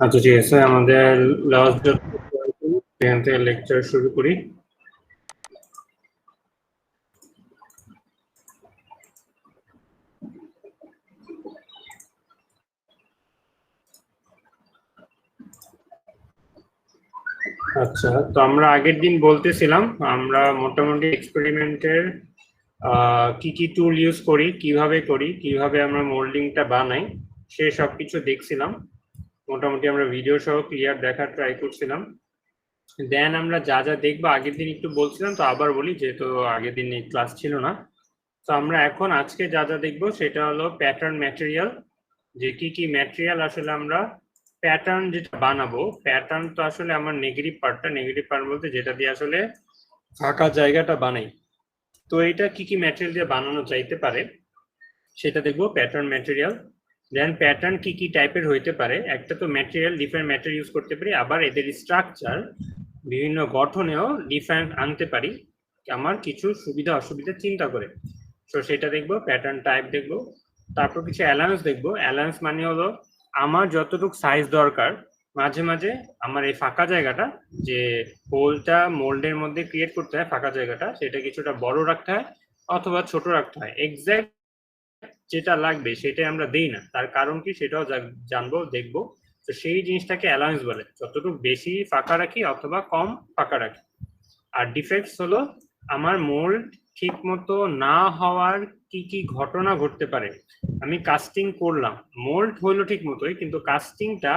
আচ্ছা ঠিক আছে, আমাদের লাস্ট এখান থেকে লেকচার শুরু করি। আচ্ছা, তো আমরা আগের দিন বলতেছিলাম আমরা মোটামুটি এক্সপেরিমেন্টের কি কি টুল ইউজ করি, কিভাবে আমরা মোল্ডিংটা বানাই, সে সবকিছু দেখছিলাম। মোটামুটি আমরা ভিডিও সহ ক্লিয়ার দেখার ট্রাই করছিলাম। দেন আমরা যা যা দেখবো, আগের দিন একটু বলছিলাম তো আবার বলি, যেহেতু আগের দিন ক্লাস ছিল না। তো আমরা এখন আজকে যা যা দেখবো সেটা হলো প্যাটার্ন ম্যাটেরিয়াল, যে কি কি ম্যাটেরিয়াল আসলে আমরা প্যাটার্ন যেটা বানাবো। প্যাটার্ন তো আসলে আমার নেগেটিভ পার্ট বলতে যেটা দিয়ে আসলে ফাঁকা জায়গাটা বানাই। তো এটা কি কি ম্যাটেরিয়াল দিয়ে বানানো যাইতে পারে সেটা দেখবো, প্যাটার্ন ম্যাটেরিয়াল। দেন প্যাটার্ন কি কি টাইপের হইতে পারে, একটা তো ম্যাটেরিয়াল ডিফারেন্ট ম্যাটেরিয়াল ইউজ করতে পারি, আবার এদের স্ট্রাকচার বিভিন্ন গঠনেও ডিফারেন্ট আনতে পারি আমার কিছু সুবিধা অসুবিধা চিন্তা করে। তো সেটা দেখবো, প্যাটার্ন টাইপ দেখবো। তারপর কিছু অ্যালায়েন্স দেখবো। অ্যালায়েন্স মানে হলো আমার যতটুকু সাইজ দরকার, মাঝে মাঝে আমার এই ফাঁকা জায়গাটা, যে হোলটা মোল্ডের মধ্যে ক্রিয়েট করতে হয়, ফাঁকা জায়গাটা সেটা কিছুটা বড় রাখতে হয় অথবা ছোট রাখতে হয়। এক্স্যাক্ট যেটা লাগবে সেটাই আমরা দেই না, তার কারণ কি সেটাও জানবো দেখবো। তো সেই জিনিসটাকে অ্যালায়েন্স বলে, যতটুকু বেশি ফাঁকা রাখি অথবা কম ফাঁকা রাখি। আর ডিফেক্টস হলো আমার মোল্ড ঠিক মতো না হওয়ার কি কি ঘটনা ঘটতে পারে। আমি কাস্টিং করলাম, মোল্ড হইলো ঠিক মতোই, কিন্তু কাস্টিংটা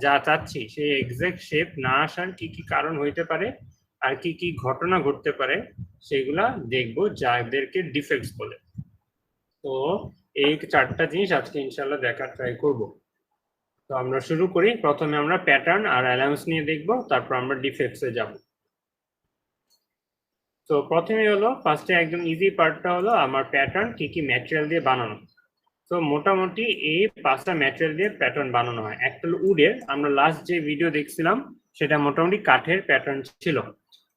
যা চাচ্ছি সেই এক্সাক্ট শেপ না আসার কি কি কারণ হইতে পারে আর কি কি ঘটনা ঘটতে পারে সেগুলা দেখবো, যাদেরকে ডিফেক্টস বলে। তো এই চারটা জিনিস আজকে ইনশাল্লাহ দেখার ট্রাই করব। তো আমরা শুরু করি। প্রথমে আমরা প্যাটার্ন আর অ্যালায়েন্স নিয়ে দেখব, তারপর আমরা ডিফেক্টসে যাব। তো প্রথমে হলো ফার্স্টে একদম ইজি পার্টটা হলো আমার প্যাটার্ন কি কি ম্যাটেরিয়াল দিয়ে বানানো। তো মোটামুটি এই 5টা ম্যাটেরিয়াল দিয়ে প্যাটার্ন বানানো হয়। একটা হলো উডের, আমরা লাস্ট যে ভিডিও দেখছিলাম সেটা মোটামুটি কাঠের প্যাটার্ন ছিল।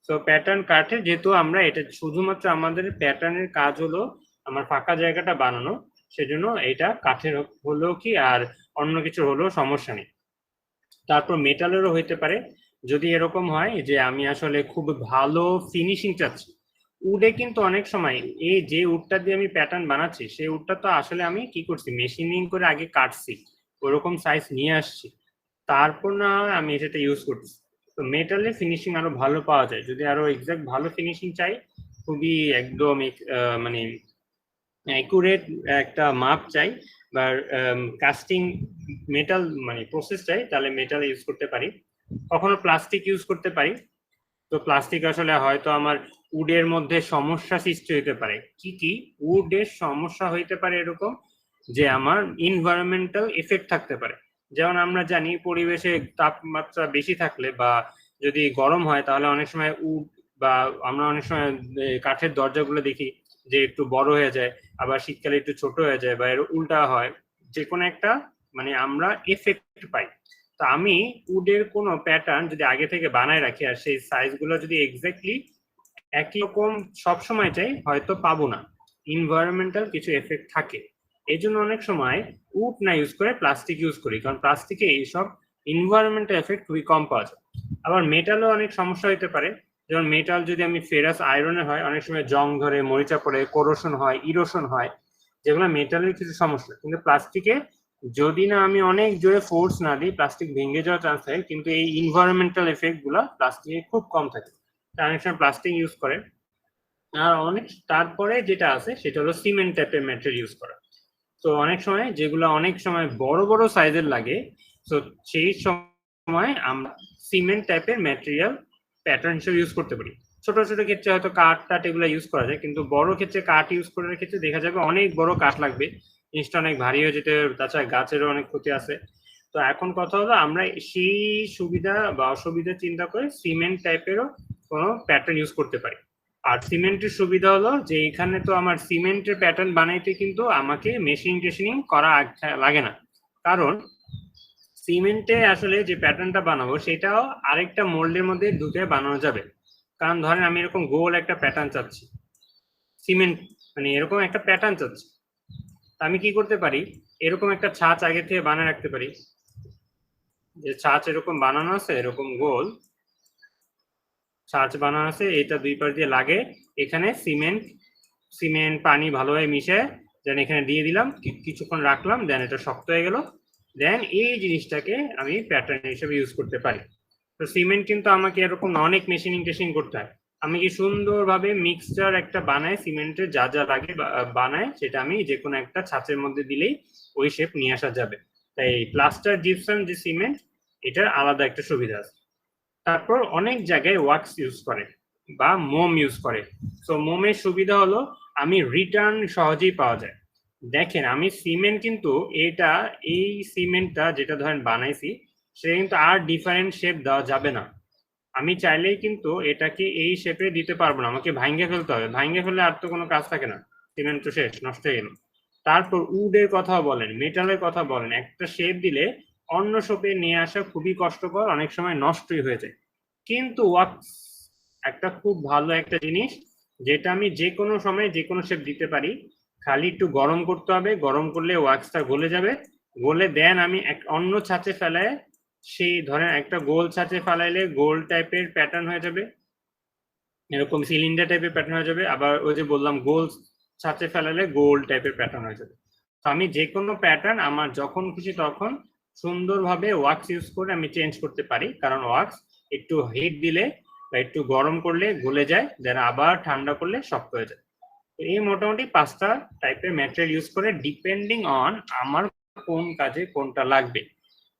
তো প্যাটার্ন কাঠের, যেহেতু আমরা এটা শুধুমাত্র আমাদের প্যাটার্নের কাজ হলো আমার ফাঁকা জায়গাটা বানানো, সেজন্য এটা কাঠের হলেও কি আর অন্য কিছু হলেও সমস্যা নেই। তারপর মেটালেরও হইতে পারে, যদি এরকম হয় যে আমি আসলে খুব ভালো ফিনিশিং চাচ্ছি। উডে কিন্তু অনেক সময় এই যে উডটা দিয়ে আমি প্যাটার্ন বানাচ্ছি সেই উডটা তো আসলে আমি কি করছি, মেশিনিং করে আগে কাটছি, ওরকম সাইজ নিয়ে আসছি, তারপর না হয় আমি সেটা ইউজ করছি। তো মেটালে ফিনিশিং আরো ভালো পাওয়া যায়। যদি আরো এক্সাক্ট ভালো ফিনিশিং চাই, খুবই একদম মানে অ্যাকুরেট একটা মাপ চাই বা কাস্টিং মেটাল মানে প্রসেস চাই, তাহলে মেটাল ইউজ করতে পারি। কখনো প্লাস্টিক ইউজ করতে পারি। তো প্লাস্টিক আসলে হয়তো আমার উডের মধ্যে সমস্যা সৃষ্টি হতে পারে। কি কি উডের সমস্যা হইতে পারে এরকম, যে আমার ইনভায়রনমেন্টাল এফেক্ট থাকতে পারে। যেমন আমরা জানি পরিবেশে তাপমাত্রা বেশি থাকলে বা যদি গরম হয়, তাহলে অনেক সময় উড বা আমরা অনেক সময় কাঠের দরজাগুলো দেখি যে একটু বড় হয়ে যায়, আবার শীতকালে একটু ছোট হয়ে যায় বা এর উল্টা হয়, যে কোনো একটা মানে আমরা এফেক্ট পাই। তো আমি উডের কোনো প্যাটার্ন যদি আগে থেকে বানায় রাখি আর সেই সাইজগুলো যদি এক্স্যাক্টলি একই রকম সবসময় চাই, হয়তো পাবো না, ইনভায়রনমেন্টাল কিছু এফেক্ট থাকে। এই জন্য অনেক সময় উড না ইউজ করে প্লাস্টিক ইউজ করি, কারণ প্লাস্টিকে এইসব ইনভায়রনমেন্টাল এফেক্ট খুবই কম পাওয়া যায়। আবার মেটালও অনেক সমস্যা হতে পারে। যেমন মেটাল যদি আমি ফেরাস আয়রনে হয়, অনেক সময় জং ধরে, মরিচা পড়ে, কোরোশন হয়, ইরোশন হয়, যেগুলো মেটালের কিছু সমস্যা। কিন্তু প্লাস্টিকে যদি না আমি অনেক জোরে ফোর্স না দিই, প্লাস্টিক ভেঙে যাওয়ার চান্স থাকে, কিন্তু এই ইনভায়রনমেন্টাল এফেক্ট গুলা প্লাস্টিকে খুব কম থাকে। অনেক সময় প্লাস্টিক ইউজ করে। আর অনেক তারপরে যেটা আছে সেটা হলো সিমেন্ট টাইপের ম্যাটেরিয়াল ইউজ করা। তো অনেক সময় যেগুলো অনেক সময় বড় বড় সাইজের লাগে, তো সেই সময় আমরা সিমেন্ট টাইপের ম্যাটেরিয়াল প্যাটার্ন হিসেবে ইউজ করতে পারি। ছোট ছোট ক্ষেত্রে হয়তো কাঠ টাট এগুলো ইউজ করা যায়, কিন্তু বড় ক্ষেত্রে কাঠ ইউজ করার ক্ষেত্রে দেখা যাবে অনেক বড় কাঠ লাগবে, জিনিসটা অনেক ভারী হয়ে যেতে, তাছাড়া গাছেরও অনেক ক্ষতি আছে। তো এখন কথা হলো আমরা সেই সুবিধা বা অসুবিধা চিন্তা করে সিমেন্ট টাইপেরও কোনো প্যাটার্ন ইউজ করতে পারি। আর সিমেন্টের সুবিধা হলো যে এখানে তো আমার সিমেন্টের প্যাটার্ন বানাইতে কিন্তু আমাকে মেশিনিং করা লাগে না, কারণ সিমেন্টে আসলে যে প্যাটার্নটা বানাবো সেটাও আরেকটা মোল্ডের মধ্যে ঢুকে বানানো যাবে। কারণ ধরেন আমি এরকম গোল একটা প্যাটার্ন চাচ্ছি, সিমেন্ট মানে এরকম একটা প্যাটার্ন চাচ্ছি, আমি কি করতে পারি, এরকম একটা ছাঁচ আগে থেকে বানিয়ে রাখতে পারি। যে ছাঁচ এরকম বানানো আছে, এরকম গোল ছাঁচ বানানো আছে, এটা দুই পাশ দিয়ে লাগে। এখানে সিমেন্ট সিমেন্ট পানি ভালোভাবে মিশে দেন এখানে দিয়ে দিলাম, কিছুক্ষণ রাখলাম, দেন এটা শক্ত হয়ে গেল। দেন এই জিনিসটাকে আমি প্যাটার্ন হিসেবে ইউজ করতে পারি। তো সিমেন্ট কিন্তু আমাকে এরকম অনেক মেশিনিং টেশিং করতে হয়। আমি কি সুন্দরভাবে মিক্সচার একটা বানায়, সিমেন্টের যা যা লাগে বানায়, সেটা আমি যে কোনো একটা ছাঁচের মধ্যে দিলেই ওই শেপ নিয়ে আসা যাবে। তাই প্লাস্টার জিপসাম যে সিমেন্ট, এটার আলাদা একটা সুবিধা আছে। তারপর অনেক জায়গায় ওয়াক্স ইউজ করে বা মোম ইউজ করে। তো মোমের সুবিধা হলো আমি রিটার্ন সহজেই পাওয়া যায়। দেখেন আমি সিমেন্ট কিন্তু এটা, এই সিমেন্টটা যেটা ধরেন বানাইছি, সে কিন্তু আর ডিফারেন্ট শেপ দেওয়া যাবে না। আমি চাইলেই কিন্তু এটাকে এই শেপে দিতে পারবো না, আমাকে ভাঙ্গে ফেলতে হবে। ভাঙ্গে ফেললে আর তো কোনো কাজ থাকে না, সিমেন্ট তো শেষ, নষ্ট হয়ে গেল। তারপর উডের কথা বলেন, মেটালের কথা বলেন, একটা শেপ দিলে অন্য শেপে নিয়ে আসা খুবই কষ্টকর, অনেক সময় নষ্টই হয়ে যায়। কিন্তু ওয়াক্স একটা খুব ভালো একটা জিনিস, যেটা আমি যে কোনো সময় যে কোনো শেপ দিতে পারি। খালি একটু গরম করতে হবে, গরম করলে ওয়াক্সটা গলে যাবে। গলে দেন আমি এক অন্য ছাঁচে ফেলায়, সেই ধরেন একটা গোল ছাঁচে ফেলাইলে গোল টাইপের প্যাটার্ন হয়ে যাবে, এরকম সিলিন্ডার টাইপের প্যাটার্ন হয়ে যাবে। আবার ওই যে বললাম গোল ছাঁচে ফেলালে গোল টাইপের প্যাটার্ন হয়ে যাবে। তো আমি যে কোনো প্যাটার্ন আমার যখন খুশি তখন সুন্দরভাবে ওয়াক্স ইউজ করে আমি চেঞ্জ করতে পারি, কারণ ওয়াক্স একটু হিট দিলে বা একটু গরম করলে গলে যায়, দেন আবার ঠান্ডা করলে শক্ত হয়ে যায়। এই মোটামুটি 5টা টাইপের ম্যাটেরিয়াল ইউজ করে, ডিপেন্ডিং অন আমার কোন কাজে কোনটা লাগবে,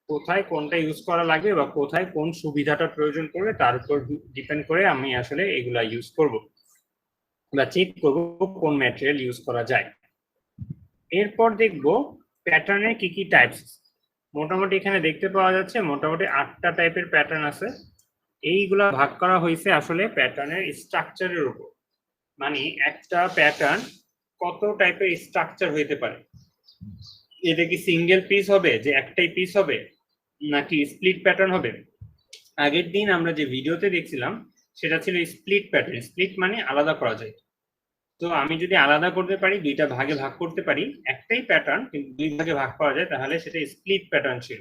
কোথায় কোনটা ইউজ করা লাগবে বা কোথায় কোন সুবিধাটা প্রয়োজন পড়বে, তার উপর ডিপেন্ড করে আমি আসলে এগুলা ইউজ করব বা চেক করব কোন ম্যাটেরিয়াল ইউজ করা যায়। এরপর দেখব প্যাটার্নের কি কি টাইপস। মোটামুটি এখানে দেখতে পাওয়া যাচ্ছে মোটামুটি 8টা টাইপের প্যাটার্ন আছে। এইগুলা ভাগ করা হয়েছে আসলে প্যাটার্নের স্ট্রাকচারের উপর, মানে একটা প্যাটার্ন কত টাইপের স্ট্রাকচার হইতে পারে। এটা কি সিঙ্গেল পিস হবে, যে একটাই পিস হবে, নাকি স্প্লিট প্যাটার্ন হবে। আগের দিন আমরা যে ভিডিওতে দেখছিলাম সেটা ছিল স্প্লিট প্যাটার্ন। স্প্লিট মানে আলাদা করা যায়। তো আমি যদি আলাদা করতে পারি, দুইটা ভাগে ভাগ করতে পারি, একটাই প্যাটার্ন কিন্তু দুই ভাগে ভাগ করা যায়, তাহলে সেটা স্প্লিট প্যাটার্ন ছিল।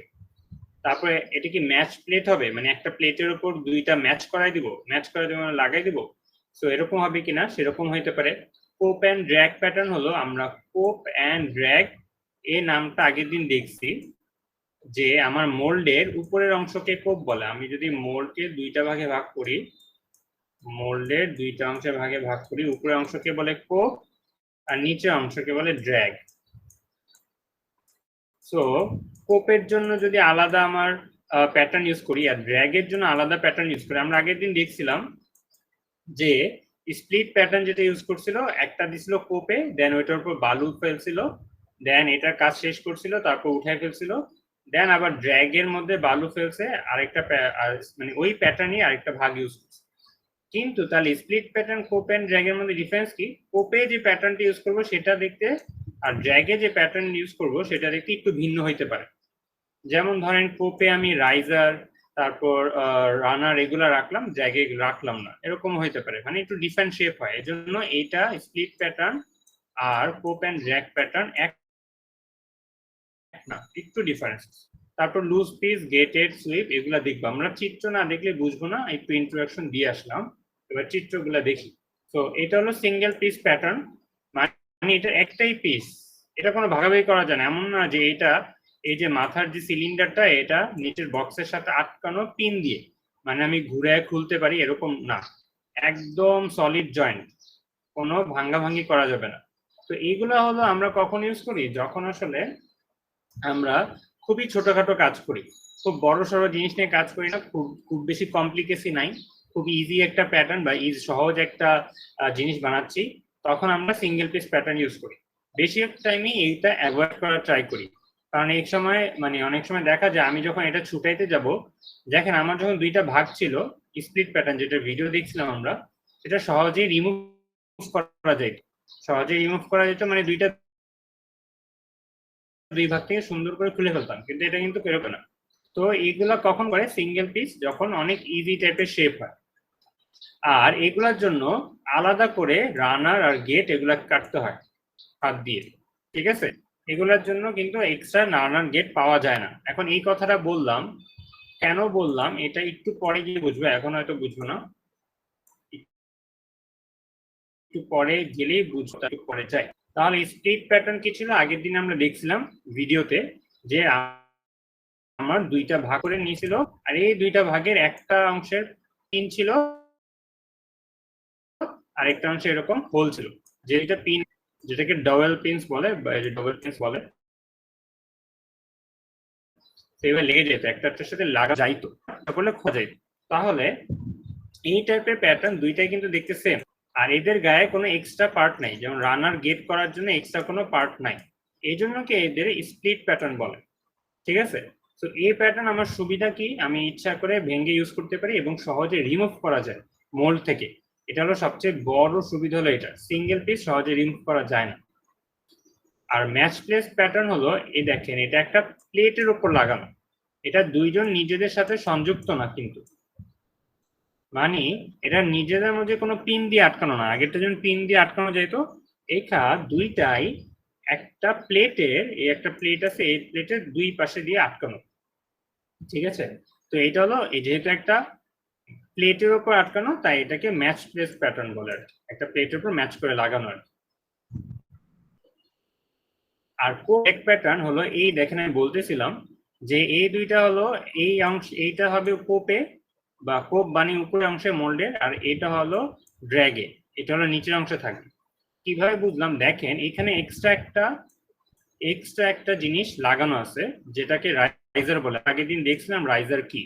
তারপরে এটা কি ম্যাচ প্লেট হবে, মানে একটা প্লেটের উপর দুইটা ম্যাচ করাই দিব, ম্যাচ করে দিব মানে লাগাই দিব। তো এরকম হবে কিনা, সেরকম হইতে পারে। কোপ অ্যান্ড ড্র্যাগ প্যাটার্ন হলো, আমরা কোপ অ্যান্ড ড্র্যাগ এই নামটা আগের দিন দেখছি, যে আমার মোল্ডের উপরের অংশকে কোপ বলে। আমি যদি মোল্ডকে দুইটা ভাগে ভাগ করি, মোল্ডের দুইটা অংশে ভাগে ভাগ করি, উপরের অংশকে বলে কোপ আর নিচের অংশকে বলে ড্র্যাগ। সো কোপের জন্য যদি আলাদা আমার প্যাটার্ন ইউজ করি আর ড্র্যাগের জন্য আলাদা প্যাটার্ন ইউজ করি, আমরা আগের দিন দেখছিলাম যে স্প্লিট প্যাটার্ন যেটা ইউজ করছিল, একটা দিছিল কোপে, দেন ওইটার উপর বালু ফেলছিল, দেন এটার কাজ শেষ করছিল, তারপর উঠাই ফেলছিল, দেন আবার ড্র্যাগের মধ্যে বালু ফেলছে আরেকটা, মানে ওই প্যাটার্নই আরেকটা ভাগ ইউজ করছে। কিন্তু তাহলে স্প্লিট প্যাটার্ন, কোপ এন্ড ড্র্যাগের মধ্যে ডিফারেন্স কি? কোপে যে প্যাটার্নটা ইউজ করবো সেটা দেখতে আর ড্র্যাগে যে প্যাটার্ন ইউজ করবো সেটা দেখতে একটু ভিন্ন হইতে পারে। যেমন ধরেন কোপে আমি রাইজার, তারপর রানার এগুলা রাখলাম, ড্র্যাগে রাখলাম না, এরকম হইতে পারে, মানে একটু ডিফারেন্ট শেপ হয়। এজন্য এইটা স্প্লিট প্যাটার্ন আর কোপ এন্ড ড্র্যাগ প্যাটার্ন এক না, একটু ডিফারেন্স। তারপর লুজ পিস, গেটেড, সুইপ এগুলা দেখবো আমরা, চিত্র না দেখলে বুঝবো না, একটু ইন্ট্রোডাকশন দিয়ে আসলাম, এবার চিত্রগুলা দেখি। তো এটা হলো সিঙ্গেল পিস প্যাটার্ন, মানে এটা একটাই পিস, এটা কোনো ভাগাভাগি করা যায় না। এমন না যে এটা, এই যে মাথার যে সিলিন্ডারটা এটা নিচের বক্সের সাথে আটকানো পিন দিয়ে, মানে আমি ঘুরে খুলতে পারি, এরকম না, একদম সলিড জয়েন্ট, কোনো ভাঙ্গাভাঙ্গি করা যাবে না। তো এইগুলা হলো আমরা কখন ইউজ করি, যখন আসলে আমরা খুবই ছোটখাটো কাজ করি, খুব বড় সড়ো জিনিস নিয়ে কাজ করি না, খুব খুব বেশি কমপ্লিকেসি নাই, খুব ইজি একটা প্যাটার্ন বা সহজ একটা জিনিস বানাচ্ছি, তখন আমরা সিঙ্গেল পিস প্যাটার্ন ইউজ করি। বেশিরভাগ টাইমই এইটা অ্যাভয়েড করার ট্রাই করি, কারণ এই সময় মানে অনেক সময় দেখা যায় আমি যখন এটা ছুটাইতে যাব, দেখেন আমার যখন দুইটা ভাগ ছিল স্প্লিট প্যাটার্ন, যেটা ভিডিও দেখছিলাম আমরা, এটা সহজেই রিমুভ করা যেত, সহজেই রিমুভ করা যেত, মানে দুইটা দুই ভাগ থেকে সুন্দর করে খুলে ফেলতাম, কিন্তু এটা কিন্তু বেরোবে না। তো এইগুলা কখন করে, সিঙ্গেল পিস যখন অনেক ইজি টাইপের শেপ হয়। আর এগুলার জন্য আলাদা করে রানার আর গেট এগুলা কাটতে হয় হাত দিয়ে, ঠিক আছে। এগুলার জন্য কিন্তু এক্সট্রা রানার গেট পাওয়া যায় না। এখন এই কথাটা বললাম, কেন বললাম এটা একটু পরে গিয়ে বুঝবো, এখন হয়তো বুঝবো না, একটু পরে গেলেই বুঝবো, একটু পরে যাই। তাহলে স্প্লিট প্যাটার্ন কি ছিল? আগের দিন আমরা দেখছিলাম ভিডিওতে যে আমার দুইটা ভাগ করে নিয়েছিল, আর এই দুইটা ভাগের একটা অংশের পিন ছিল, আরেকটা অংশে এরকম হোল ছিল। যেটা পিন, যেটাকে ডবল পিনস বলে, ডবল পিনস বলে, সেভাবে লেগে যেত, একটার সাথে লাগা যাইতো, তারপরে খোঁজা যাইতো। তাহলে এই টাইপের প্যাটার্ন দুইটাই কিন্তু দেখতে সেম, আর এদের গায়ে কোনো এক্সট্রা পার্ট নাই, যেমন রানার গেট করার জন্য এক্সট্রা কোনো পার্ট নাই, এই জন্য কি এদের স্প্লিট প্যাটার্ন বলে। ঠিক আছে, তো এই প্যাটার্ন আমার সুবিধা কি, আমি ইচ্ছা করে ভেঙে ইউজ করতে পারি এবং সহজে রিমুভ করা যায় মোল্ড থেকে। এটা হলো সবচেয়ে বড় সুবিধা, হলো এটা সিঙ্গেল পিস সহজে রিমুভ করা যায় না। আর ম্যাচ প্লেস প্যাটার্ন হলো, এই দেখেন এটা একটা প্লেটের উপর লাগানো, এটা দুইজন নিজেদের সাথে সংযুক্ত না, কিন্তু মানে এটা নিজেদের মধ্যে কোনো পিন দিয়ে আটকানো না, আগেরটা যেমন পিন দিয়ে আটকানো যেত, এখা দুইটাই একটা প্লেটের, এই একটা প্লেট আছে, এই প্লেটের দুই পাশে দিয়ে আটকানো। ঠিক আছে, তো এটা হলো এই যেহেতু একটা প্লেটের উপর আটকানো, তাই এটাকে ম্যাচ প্লেস প্যাটার্ন বলে আর কি, একটা প্লেটের উপর ম্যাচ করে লাগানো আর কি। আর কোপ প্যাটার্ন হলো, এই দেখেন আমি বলতেছিলাম যে এই দুইটা হলো, এই অংশ এইটা হবে কোপে বা কোপ বানিয়ে উপরের অংশে মোল্ডের, আর এটা হলো ড্র্যাগে, এটা হলো নিচের অংশে থাকবে। কিভাবে বুঝলাম? দেখেন এখানে এক্সট্রা একটা জিনিস লাগানো আছে, যেটাকে রাইজার বলে। আগের দিন দেখছিলাম রাইজার কি,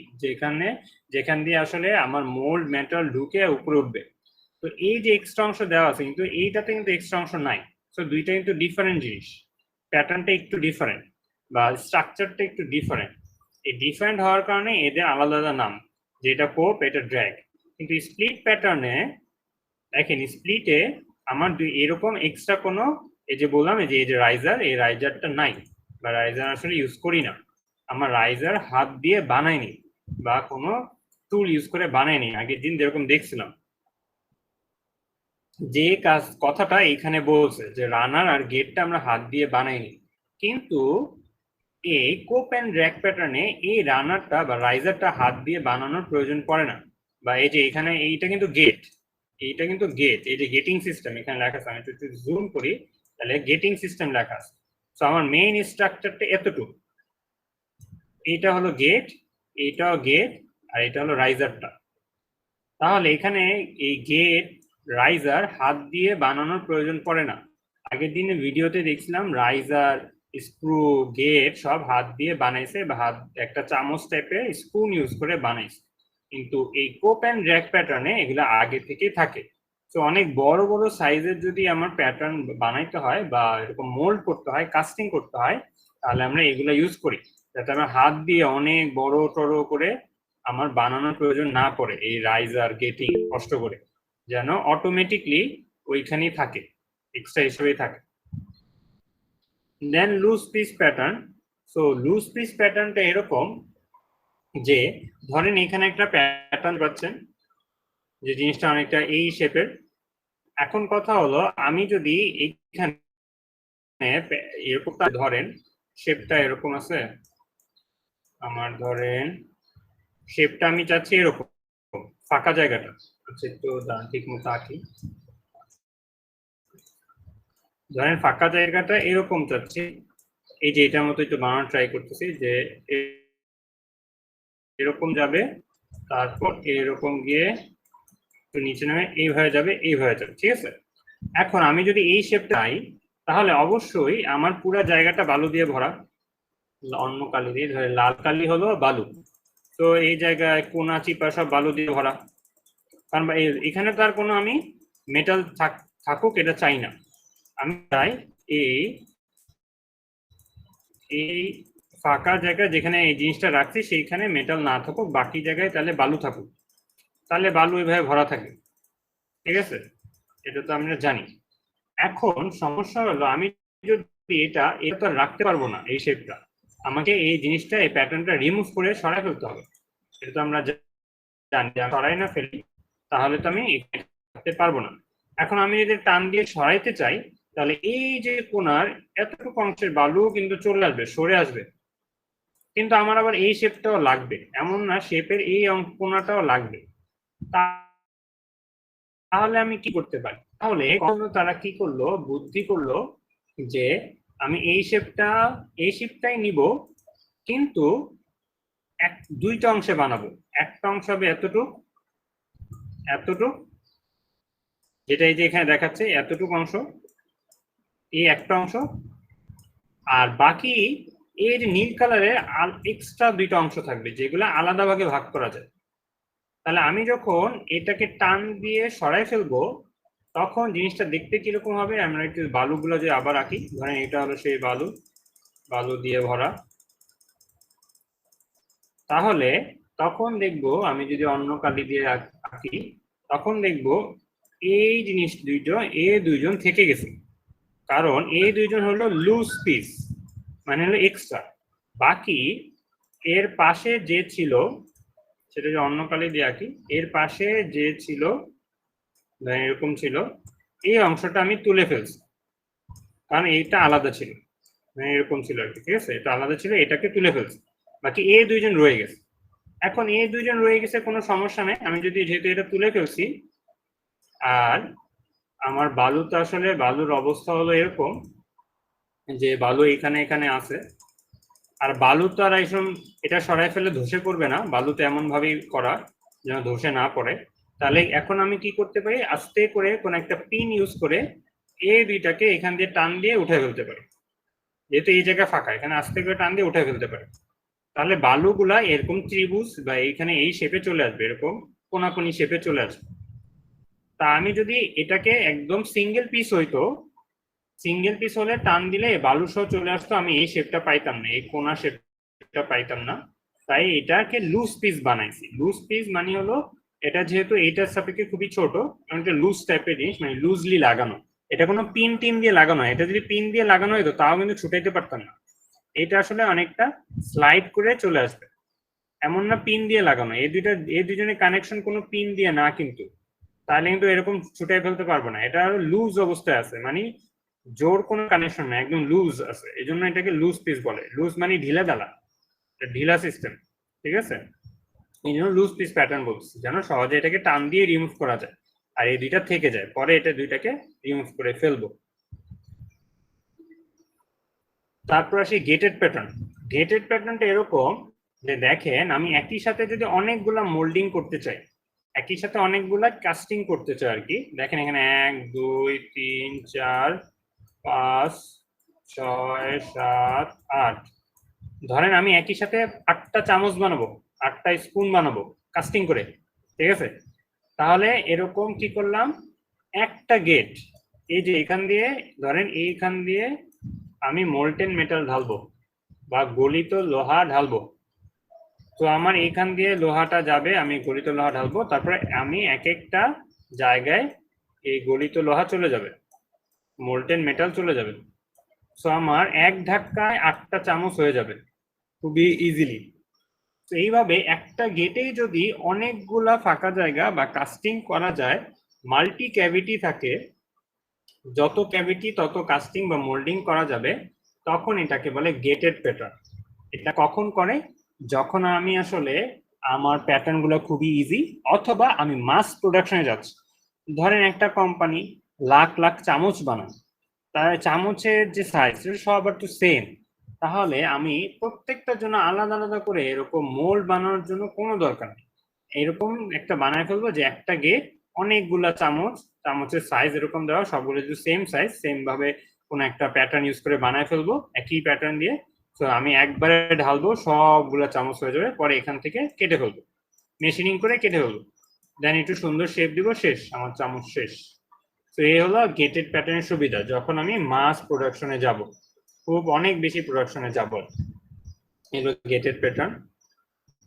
যেখান দিয়ে আসলে আমার মোল্ড মেটাল ঢুকে উপরে উঠবে। তো এই যে এক্সট্রা অংশ দেওয়া আছে, কিন্তু এইটাতে কিন্তু এক্সট্রা অংশ নাই। তো দুইটা কিন্তু ডিফারেন্ট জিনিস, প্যাটার্নটা একটু ডিফারেন্ট বা স্ট্রাকচারটা একটু ডিফারেন্ট। এই ডিফারেন্ট হওয়ার কারণে এদের আলাদা আলাদা নাম, যেটা কোপ এটা ড্র্যাগ। কিন্তু স্প্লিট প্যাটার্নে দেখেন, স্প্লিটে আমার এরকম এক্সট্রা কোনো, এই যে বললাম এই যে রাইজার, এই রাইজারটা নাই, বা রাইজার আসলে ইউজ করি না। আমার রাইজার হাত দিয়ে বানাইনি বা কোনো টুল ইউজ করে বানাইনি, আগের দিন যেরকম দেখছিলাম। যে কথাটা এখানে বলছে যে রানার আর গেটটা আমরা হাত দিয়ে বানাইনি, কিন্তু এই কোপ অ্যান্ড র্যাক প্যাটার্নে এই রানারটা বা রাইজারটা হাত দিয়ে বানানোর প্রয়োজন পড়ে না। বা এই যে এখানে এইটা কিন্তু গেট, এইটা কিন্তু গেট, এই যে গেটিং সিস্টেম এখানে লেখা আছে, আমি যদি জুম করি তাহলে গেটিং সিস্টেম লেখা আছে। তো আমার মেইন স্ট্রাকচারটা এতটুকু, এইটা হলো গেট, এইটাও গেট, আর এটা হলো রাইজারটা। তাহলে এখানে এই গেট রাইজার হাত দিয়ে বানানোর প্রয়োজন পড়ে না। আগের দিনে ভিডিওতে দেখছিলাম রাইজার স্ক্রু গেট সব হাত দিয়ে বানাইছে, বা হাত একটা চামচ টাইপের স্পুন ইউজ করে বানাইছে। কিন্তু এই কোপ অ্যান্ড র্যাক প্যাটার্নে এগুলো আগে থেকেই থাকে। তো অনেক বড় বড় সাইজের যদি আমার প্যাটার্ন বানাইতে হয় বা এরকম মোল্ড করতে হয়, কাস্টিং করতে হয়, তাহলে আমরা এগুলো ইউজ করি, যাতে আমরা হাত দিয়ে অনেক বড় টড়ো করে আমার বানানোর প্রয়োজন না পড়ে, এই রাইজার গেটিং কষ্ট করে, যেন অটোমেটিকলি ওইখানেই থাকে, এক্সট্রা হিসেবেই থাকে। Then loose piece pattern. So loose piece প্যাটার্নটা এরকম যে, ধরেন এখানে একটা প্যাটার্ন পাচ্ছেন, যে জিনিসটা অনেকটা এই শেপের। এখন কথা হলো, আমি যদি এইখানে এরকম ধরেন, শেপটা এরকম আছে আমার, ধরেন শেপটা আমি চাচ্ছি এরকম, ফাঁকা জায়গাটা আচ্ছা একটু ঠিক মতো আঁকি, ধরেন ফাঁকা জায়গাটা এরকম চাচ্ছি, এই যে এটার মতো একটু বানানোর ট্রাই করতেছি, যে এরকম যাবে, তারপর এরকম গিয়ে একটু নিচে নামে এইভাবে যাবে, এইভাবে যাবে। ঠিক আছে, এখন আমি যদি এই শেপটা চাই, তাহলে অবশ্যই আমার পুরো জায়গাটা বালু দিয়ে ভরা, অন্য কালি দিয়ে, ধরে লাল কালি হলো বালু, তো এই জায়গায় কোনা চিপা সব বালু দিয়ে ভরা, কারণ এখানে তো আর কোনো আমি মেটাল থাকুক এটা চাই না। আমি চাই এই এই ফাঁকা জায়গা যেখানে এই জিনিসটা রাখছি সেইখানে মেটাল না থাকুক, বাকি জায়গায় তাহলে বালু থাকুক, তাহলে বালু এভাবে ভরা থাকে। ঠিক আছে, এটা তো আমরা জানি। এখন সমস্যা হলো, আমি যদি এটা তো রাখতে পারবো না, এই শেপটা আমাকে এই জিনিসটা, এই প্যাটার্নটা রিমুভ করে সরাই ফেলতে হবে। এটা তো আমরা জানি, সরাই না ফেলি তাহলে তো আমি রাখতে পারবো না। এখন আমি যদি টান দিয়ে সরাইতে চাই, তাহলে এই যে কোনার এতটুকু অংশের বালু কিন্তু চলে আসবে, সরে আসবে। কিন্তু আমার আবার এই শেপটাও লাগবে, এমন না শেপের এই কোণাটাও লাগবে। তাহলে আমি কি করতে পারি? তাহলে তারা কি করলো, বুদ্ধি করলো যে আমি এই শেপটাই নিব, কিন্তু দুইটা অংশে বানাবো। একটা অংশ হবে এতটুক, যেটা এই যে এখানে দেখাচ্ছে এতটুকু অংশ, এই একটা অংশ, আর বাকি এর নীল কালারের এক্সট্রা দুইটা অংশ থাকবে যেগুলো আলাদাভাবে ভাগ করা যায়। তাহলে আমি যখন এটাকে টান দিয়ে সরাই ফেলবো তখন জিনিসটা দেখতে কিরকম হবে। আমরা একটু বালুগুলো যে আবার আঁকি, ধরেন এটা হলো সেই বালু দিয়ে ভরা। তাহলে তখন দেখবো আমি যদি অন্য কালি দিয়ে আঁকি, তখন দেখবো এই জিনিস দুইজন থেকে গেছে, কারণ এই দুইজন হলো লুজ পিস, মানে হলো এক্সট্রা। বাকি এর পাশে যে ছিল, সেটা যে অন্য কালি দিয়ে আঁকি, এর পাশে যে ছিল এরকম ছিল, এই অংশটা আমি তুলে ফেলছি, কারণ এইটা আলাদা ছিল, এরকম ছিল আর কি, ঠিক আছে, এটা আলাদা ছিল, এটাকে তুলে ফেলছি। বাকি এই দুইজন রয়ে গেছে। এখন এই দুইজন রয়ে গেছে, কোনো সমস্যা নেই, আমি যদি যেহেতু এটা তুলে ফেলছি। আর আমার বালুতে আসলে বালুর অবস্থা হলো এরকম যে বালু এখানে এখানে আছে, আর বালু তো আর এইসব এটা সরাই ফেলে ধসে পড়বে না, বালুতে এমন ভাবেই করা যেন ধসে না পড়ে। তাহলে এখন আমি কি করতে পারি, আস্তে করে কোন একটা পিন ইউজ করে এই দুইটাকে এখান দিয়ে টান দিয়ে উঠে ফেলতে পারি, যেহেতু এই জায়গা ফাঁকা, এখানে আস্তে করে টান দিয়ে উঠে ফেলতে পারি। তাহলে বালুগুলা এরকম ত্রিভুজ বা এইখানে এই শেপে চলে আসবে, এরকম কোনাকুনি শেপে চলে আসবে। তা আমি যদি এটাকে একদম সিঙ্গেল পিস হলে টান দিলে বালু সহ চলে আসতো, আমি এই শেপটা পাইতাম না, এই কোনা শেপটা পাইতাম না। তাই এটাকে লুজ পিস বানাইছি। লুজ পিস মানে হলো এটা যেহেতু এইটার সাপেক্ষে খুবই ছোট, এটা লুজ টাইপের জিনিস, মানে লুজলি লাগানো। এটা কোনো পিন টিন দিয়ে লাগানো, এটা যদি পিন দিয়ে লাগানো হতো তাও কিন্তু ছুটাইতে পারতাম না। এটা আসলে অনেকটা স্লাইড করে চলে আসবে, এমন না পিন দিয়ে লাগানো। এই দুজনের কানেকশন কোনো পিন দিয়ে না কিন্তু, তাহলে কিন্তু এরকম ছুটাই ফেলতে পারবো না। এটা আরো লুজ অবস্থায় আছে, মানে জোর কোনো কানেকশন না, একদম লুজ আছে, এই জন্য এটাকে লুজ পিস বলে। লুজ মানে ঢিলা ডালা, ঢিলা সিস্টেম, ঠিক আছে। এই জন্য লুজ পিস প্যাটার্ন বলছি, যেন সহজে এটাকে টান দিয়ে রিমুভ করা যায়, আর এই দুইটা থেকে যায়, পরে এটা দুইটাকে রিমুভ করে ফেলবো। তারপর আসি গেটেড প্যাটার্ন। গেটেড প্যাটার্নটা এরকম যে দেখেন, আমি একই সাথে যদি অনেকগুলা মোল্ডিং করতে চাই, একই সাথে অনেকগুলা কাস্টিং করতে চাই আর কি, দেখেন এখানে 1 2 3 4 5 6 7 8, ধরেন আমি একই সাথে 8টা চামচ বানাবো, 8টা স্পুন বানাবো কাস্টিং করে, ঠিক আছে। তাহলে এরকম কি করলাম, একটা গেট, এই যে এখান দিয়ে, ধরেন এইখান দিয়ে আমি মোল্টেন মেটাল ঢালবো বা গলিত লোহা ঢালবো। তো আমার এখান দিয়ে লোহাটা যাবে, আমি গলিত লোহা ঢালবো, তারপরে আমি এক একটা জায়গায় এই গলিত লোহা চলে যাবে, মোল্টেন মেটাল চলে যাবে। সো আমার এক ধাক্কায় 8টা চামচ হয়ে যাবে খুবই ইজিলি। তো এইভাবে একটা গেটেই যদি অনেকগুলা ফাঁকা জায়গা বা কাস্টিং করা যায়, মাল্টি ক্যাভিটি থাকে, যত ক্যাভিটি তত কাস্টিং বা মোল্ডিং করা যাবে, তখন এটাকে বলে গেটেড প্যাটার্ন। এটা কখন করে, যখন আমি আসলে আমার প্যাটার্ন গুলো খুবই ইজি, অথবা আমি মাস প্রোডাকশনে যাচ্ছি। ধরেন একটা কোম্পানি লাখ লাখ চামচ বানায়, তার চামচের যে সাইজ সবার তো সেম, তাহলে আমি প্রত্যেকটার জন্য আলাদা আলাদা করে এরকম মোল্ড বানানোর জন্য কোনো দরকার নেই। এরকম একটা বানায় ফেলবো যে একটা গেট, অনেকগুলা চামচ, চামচের সাইজ এরকম দেওয়া, সবগুলো যদি সেম সাইজ, সেম ভাবে কোনো একটা প্যাটার্ন ইউজ করে বানায় ফেলবো একই প্যাটার্ন দিয়ে। তো আমি একবারে ঢালবো, সবগুলা চামচ হয়ে যাবে, পরে এখান থেকে কেটে ফেলবো, মেশিনিং করে কেটে ফেলবো, দেন একটু সুন্দর শেপ দিব, শেষ, আমার চামচ শেষ। তো এই হলো গেটেড প্যাটার্নের সুবিধা যখন আমি মাস প্রোডাকশনে যাব, খুব অনেক বেশি প্রোডাকশনে যাব, এগুলো গেটেড প্যাটার্ন।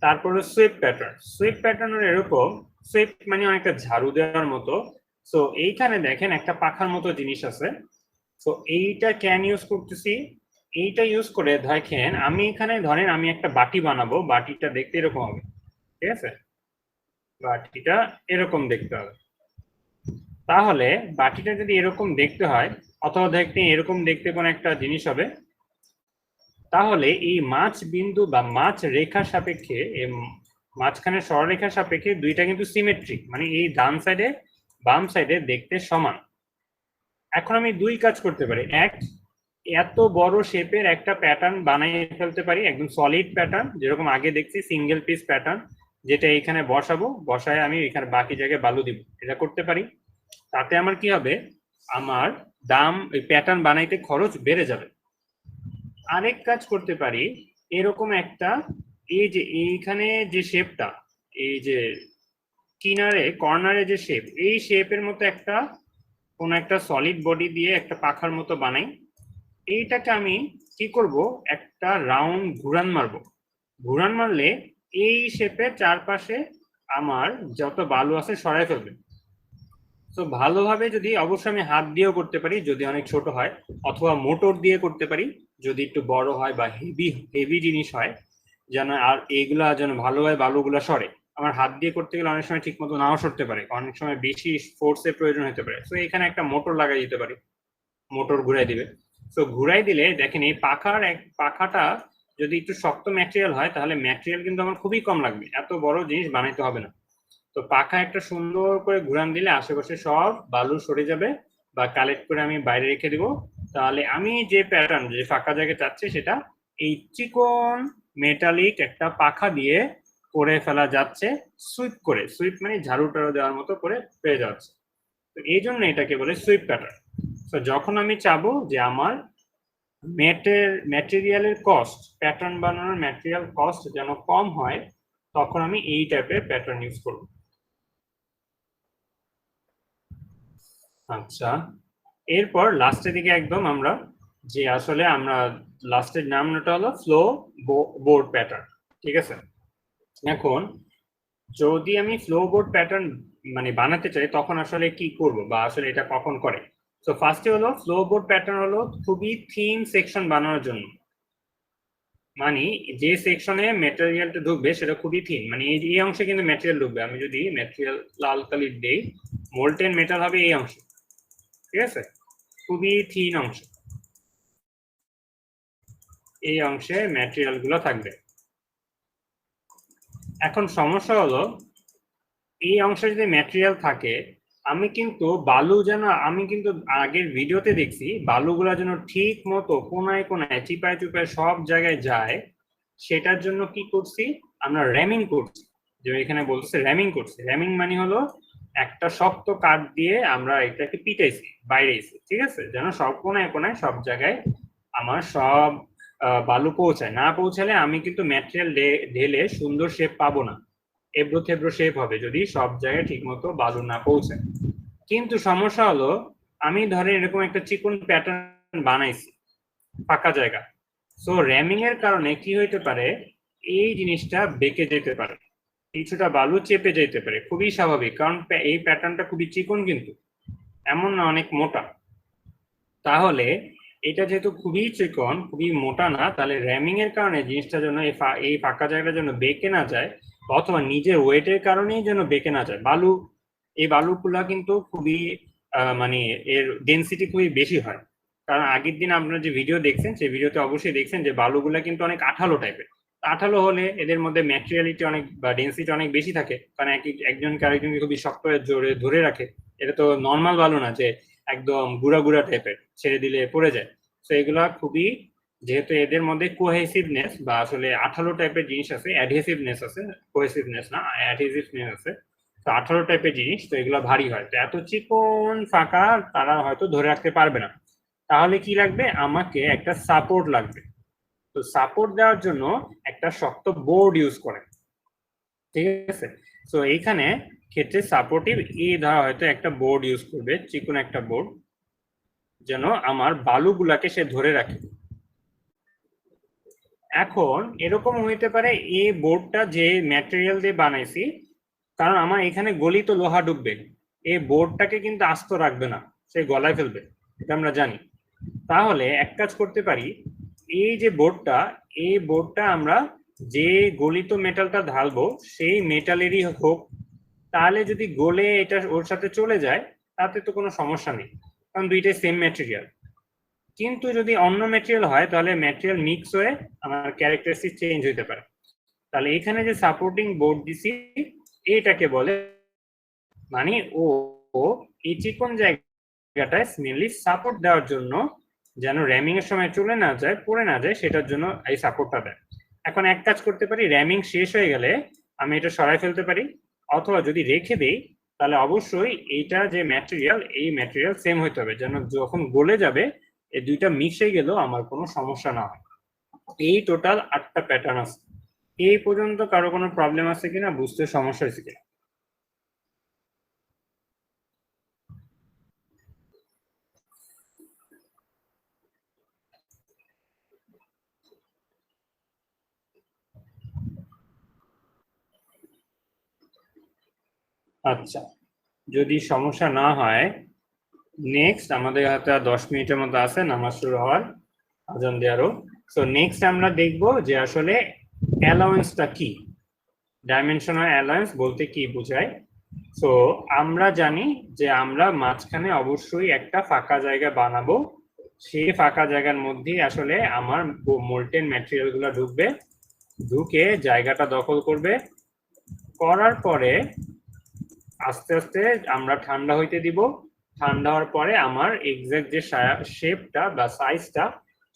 তারপরে সুইপ প্যাটার্ন। সুইপ প্যাটার্নের এরকম, সুইপ মানে অনেকটা ঝাড়ু দেওয়ার মতো। তো এইখানে দেখেন একটা পাখার মতো জিনিস আছে। তো এইটা কেন ইউজ করতেছি, এইটা ইউজ করে দেখেন আমি এখানে, ধরেন আমি একটা বাটি বানাবো, বাটিটা দেখতে এরকম হবে, ঠিক আছে, বাটিটা এরকম দেখতে হবে। তাহলে বাটিটা যদি এরকম দেখতে হয়, অথবা দেখতে এরকম দেখতে কোন একটা জিনিস হবে, তাহলে এই মাঝ বিন্দু বা মাঝ রেখার সাপেক্ষে মাঝখানে সরলরেখার সাপেক্ষে দুইটা কিন্তু সিমেট্রিক, মানে এই ডান সাইডে বাম সাইডে দেখতে সমান। এখন আমি দুই কাজ করতে পারি। এক, এত বড় শেপের একটা প্যাটার্ন বানিয়ে ফেলতে পারি, একদম সলিড প্যাটার্ন, যেরকম আগে দেখছি সিঙ্গেল পিস প্যাটার্ন, যেটা এখানে বসাবো, বসায় আমি এখানে বাকি জায়গায় বালু দিব, এটা করতে পারি। তাতে আমার কি হবে, আমার দাম ওই প্যাটার্ন বানাইতে খরচ বেড়ে যাবে। আরেক কাজ করতে পারি, এরকম একটা, এই যে এইখানে যে শেপটা, এই যে কিনারে কর্নারে যে শেপ, এই শেপের মতো একটা কোন একটা সলিড বডি দিয়ে একটা পাখার মতো বানাই। এইটাকে আমি কি করব, একটা রাউন্ড ঘুরান মারবো। ঘুরান মারলে এই শেপের চারপাশে আমার যত বালু আছে সরাই ফেলবে। তো ভালোভাবে যদি, অবশ্যই আমি হাত দিয়েও করতে পারি যদি অনেক ছোট হয়, অথবা মোটর দিয়ে করতে পারি যদি একটু বড় হয় বা হেভি হেভি জিনিস হয়, যেন আর এইগুলা যেন ভালোভাবে বালুগুলা সরে। আমার হাত দিয়ে করতে গেলে অনেক সময় ঠিক মতো নাও সরতে পারে, অনেক সময় বেশি ফোর্সের প্রয়োজন হতে পারে। তো এখানে একটা মোটর লাগাই দিতে পারি, মোটর ঘুরাই দিবে। তো ঘুরাই দিলে দেখেন এই পাখাটা যদি একটু শক্ত ম্যাটেরিয়াল হয় তাহলে ম্যাটেরিয়াল কিন্তু আমার খুবই কম লাগবে, এত বড় জিনিস বানাইতে হবে না। তো পাখা একটা সুন্দর করে ঘুরান দিলে আশেপাশে সব বালু সরে যাবে, বা কালেক্ট করে আমি বাইরে রেখে দিব। তাহলে আমি যে প্যাটার্ন, যে ফাঁকা জায়গা চাচ্ছি, সেটা এই চিকন মেটালিক একটা পাখা দিয়ে করে ফেলা যাচ্ছে, সুইপ করে। সুইপ মানে ঝাড়ু টাড়ু দেওয়ার মতো করে পেয়ে যাচ্ছে। তো এই জন্য এটাকে বলে সুইপ প্যাটার্ন। তো যখন আমি চাবো যে আমার ম্যাটেরিয়ালের কস্ট, প্যাটার্ন বানানোর ম্যাটেরিয়াল কস্ট যেন কম হয়, তখন আমি এই টাইপের প্যাটার্ন ইউজ করব। আচ্ছা, এরপর লাস্টের দিকে একদম আমরা যে আসলে আমরা লাস্টের নামটা হলো ফ্লো বোর্ড প্যাটার্ন, ঠিক আছে। এখন যদি আমি ফ্লো বোর্ড প্যাটার্ন মানে বানাতে চাই তখন আসলে কি করব, বা আসলে এটা কখন করে। তো ফার্স্টে হলো ফ্লো বোর্ড প্যাটার্ন হলো খুবই থিন সেকশন বানানোর জন্য, মানে যে সেকশনে মেটেরিয়ালটা ঢুকবে সেটা খুবই থিন, মানে এই অংশে কিন্তু মেটেরিয়াল ঢুকবে। আমি যদি মেটেরিয়াল লাল কালির দেই, মোল্টেন মেটাল হবে এই অংশ, ঠিক আছে, খুবই থিন অংশ, এই অংশে ম্যাটেরিয়াল গুলো থাকবে। এখন সমস্যা হলো, এই অংশে যদি ম্যাটেরিয়াল থাকে, আমি কিন্তু বালু যেন, আমি কিন্তু আগের ভিডিওতে দেখছি বালুগুলা যেন ঠিক মতো কোনায় কোনায় চিপায় চুপায় সব জায়গায় যায়, সেটার জন্য কি করছি, আমরা র্যামিং করছি। যে এখানে বলছে র্যামিং করছি, র্যামিং মানে হলো একটা শক্ত কাঠ দিয়ে আমরা এটাকে পিটাইছি, বাইরেছি, ঠিক আছে, যেন সব কোনায় কোনায় সব জায়গায় আমার সব বালু পৌঁছায়। না পৌঁছালে আমি কিন্তু ম্যাটেরিয়াল ঢেলে সুন্দর শেপ পাবো না, এবড়ো থেবড়ো শেপ হবে যদি সব জায়গায় ঠিক মতো বালু না পৌঁছায়। কিন্তু সমস্যা হলো, আমি ধরেন এরকম একটা চিকন প্যাটার্ন বানাইছি ফাঁকা জায়গা, সো র্যামিং এর কারণে কি হইতে পারে, এই জিনিসটা বেঁকে যেতে পারে, কিছুটা বালু চেপে যেতে পারে, খুবই স্বাভাবিক, কারণ এই প্যাটার্নটা খুবই চিকন, কিন্তু এমন না অনেক মোটা। তাহলে এটা যেহেতু খুবই চিকন, খুবই মোটা না, তাহলে র্যামিং এর কারণে জিনিসটা যেন এই ফাঁকা জায়গাটা যেন বেঁকে না যায়, অথবা নিজের ওয়েটের কারণেই যেন বেঁকে না যায়। এই বালুগুলা কিন্তু খুবই মানে এর ডেন্সিটি খুবই বেশি হয়, কারণ আগের দিন আপনারা যে ভিডিও দেখছেন সেই ভিডিওতে অবশ্যই দেখছেন যে বালুগুলা কিন্তু অনেক আঠালো টাইপের। আঠালো হলে এদের মধ্যে ম্যাটেরিয়ালিটি অনেক বা ডেন্সিটি অনেক বেশি থাকে, কারণ একজনকে আরেকজনকে খুবই শক্ত জোরে ধরে রাখে। এটা তো নর্মাল বালু না যে একদম গুড়া গুড়া টাইপের, ছেড়ে দিলে পড়ে যায়। তো এগুলা খুবই, যেহেতু এদের মধ্যে কোহেসিভনেস বা আসলে আঠালো টাইপের জিনিস আছে, অ্যাডহেসিভনেস আছে, কোহেসিভনেস না অ্যাডহেসিভনেস আছে, তো আঠালো টাইপের জিনিস, তো এগুলো ভারী হয়। তো এত চিকন ফাঁকা তারা হয়তো ধরে রাখতে পারবে না। তাহলে কি লাগবে, আমাকে একটা সাপোর্ট লাগবে। তো সাপোর্ট দেওয়ার জন্য একটা শক্ত বোর্ড ইউজ করে, ঠিক আছে। তো এইখানে ক্ষেত্রে সাপোর্টিভ এই ধরা হয়তো একটা বোর্ড ইউজ করবে, চিকন একটা বোর্ড, যেন আমার বালুগুলাকে সে ধরে রাখে। এখন এরকম হইতে পারে এই বোর্ডটা যে ম্যাটেরিয়াল দিয়ে বানাইছি, কারণ আমার এখানে গলিত লোহা ঢুকবে, এই বোর্ডটাকে কিন্তু আস্ত রাখবে না, সে গলায় ফেলবে, এটা আমরা জানি। তাহলে এক কাজ করতে পারি, এই যে বোর্ডটা, এই বোর্ডটা আমরা যে গলিত মেটালটা ঢালবো সেই মেটালেরই হোক, তাহলে যদি গলে এটা ওর সাথে চলে যায় তাতে তো কোনো সমস্যা নেই, কারণ দুইটাই সেম ম্যাটেরিয়াল। কিন্তু যদি অন্য ম্যাটেরিয়াল হয় তাহলে ম্যাটেরিয়াল মিক্স হয়ে আমার ক্যারেক্টারিস্টিক চেঞ্জ হতে পারে। তাহলে এখানে যে সাপোর্টিং বোর্ড দিছি এটাকে বলে, মানে ও এই চিকন জায়গাটায় মেনলি সাপোর্ট দেওয়ার জন্য, যেন র্যামিং এর সময় চলে না যায়, পড়ে না যায়, সেটার জন্য এই সাপোর্টটা দেয়। এখন এক কাজ করতে পারি, র্যামিং শেষ হয়ে গেলে আমি এটা সরাই ফেলতে পারি, অথবা যদি রেখে দেই তাহলে অবশ্যই এইটা যে ম্যাটেরিয়াল, এই ম্যাটেরিয়াল সেম হইতে হবে, যেন যখন গলে যাবে এই দুইটা মিক্স হয়ে গেলেও আমার কোনো সমস্যা না হয়। এই টোটাল 8টা প্যাটার্ন আছে। এই পর্যন্ত কারো কোনো প্রবলেম আছে কিনা, বুঝতে সমস্যা হয়েছে কিনা? আচ্ছা, যদি সমস্যা না হয়, নেক্সট আমাদের হাতে 10 মিনিটের মতো আছে নামাজ শুরু হওয়ার, আজান দেওয়ারও। সো নেক্সট আমরা দেখব যে আসলে অ্যালাউন্সটা কি, ডাইমেনশনাল অ্যালাউন্স বলতে কি বোঝায়। সো আমরা জানি যে আমরা মাঝখানে অবশ্যই একটা ফাঁকা জায়গা বানাবো, সেই ফাঁকা জায়গার মধ্যেই আসলে আমার মোল্টেন ম্যাটেরিয়াল গুলো ঢুকবে, ঢুকে জায়গাটা দখল করবে, করার পরে আস্তে আস্তে আমরা ঠান্ডা হইতে দিব। ঠান্ডা হওয়ার পরে আমার এক্সাক্ট যে শেপটা বা সাইজটা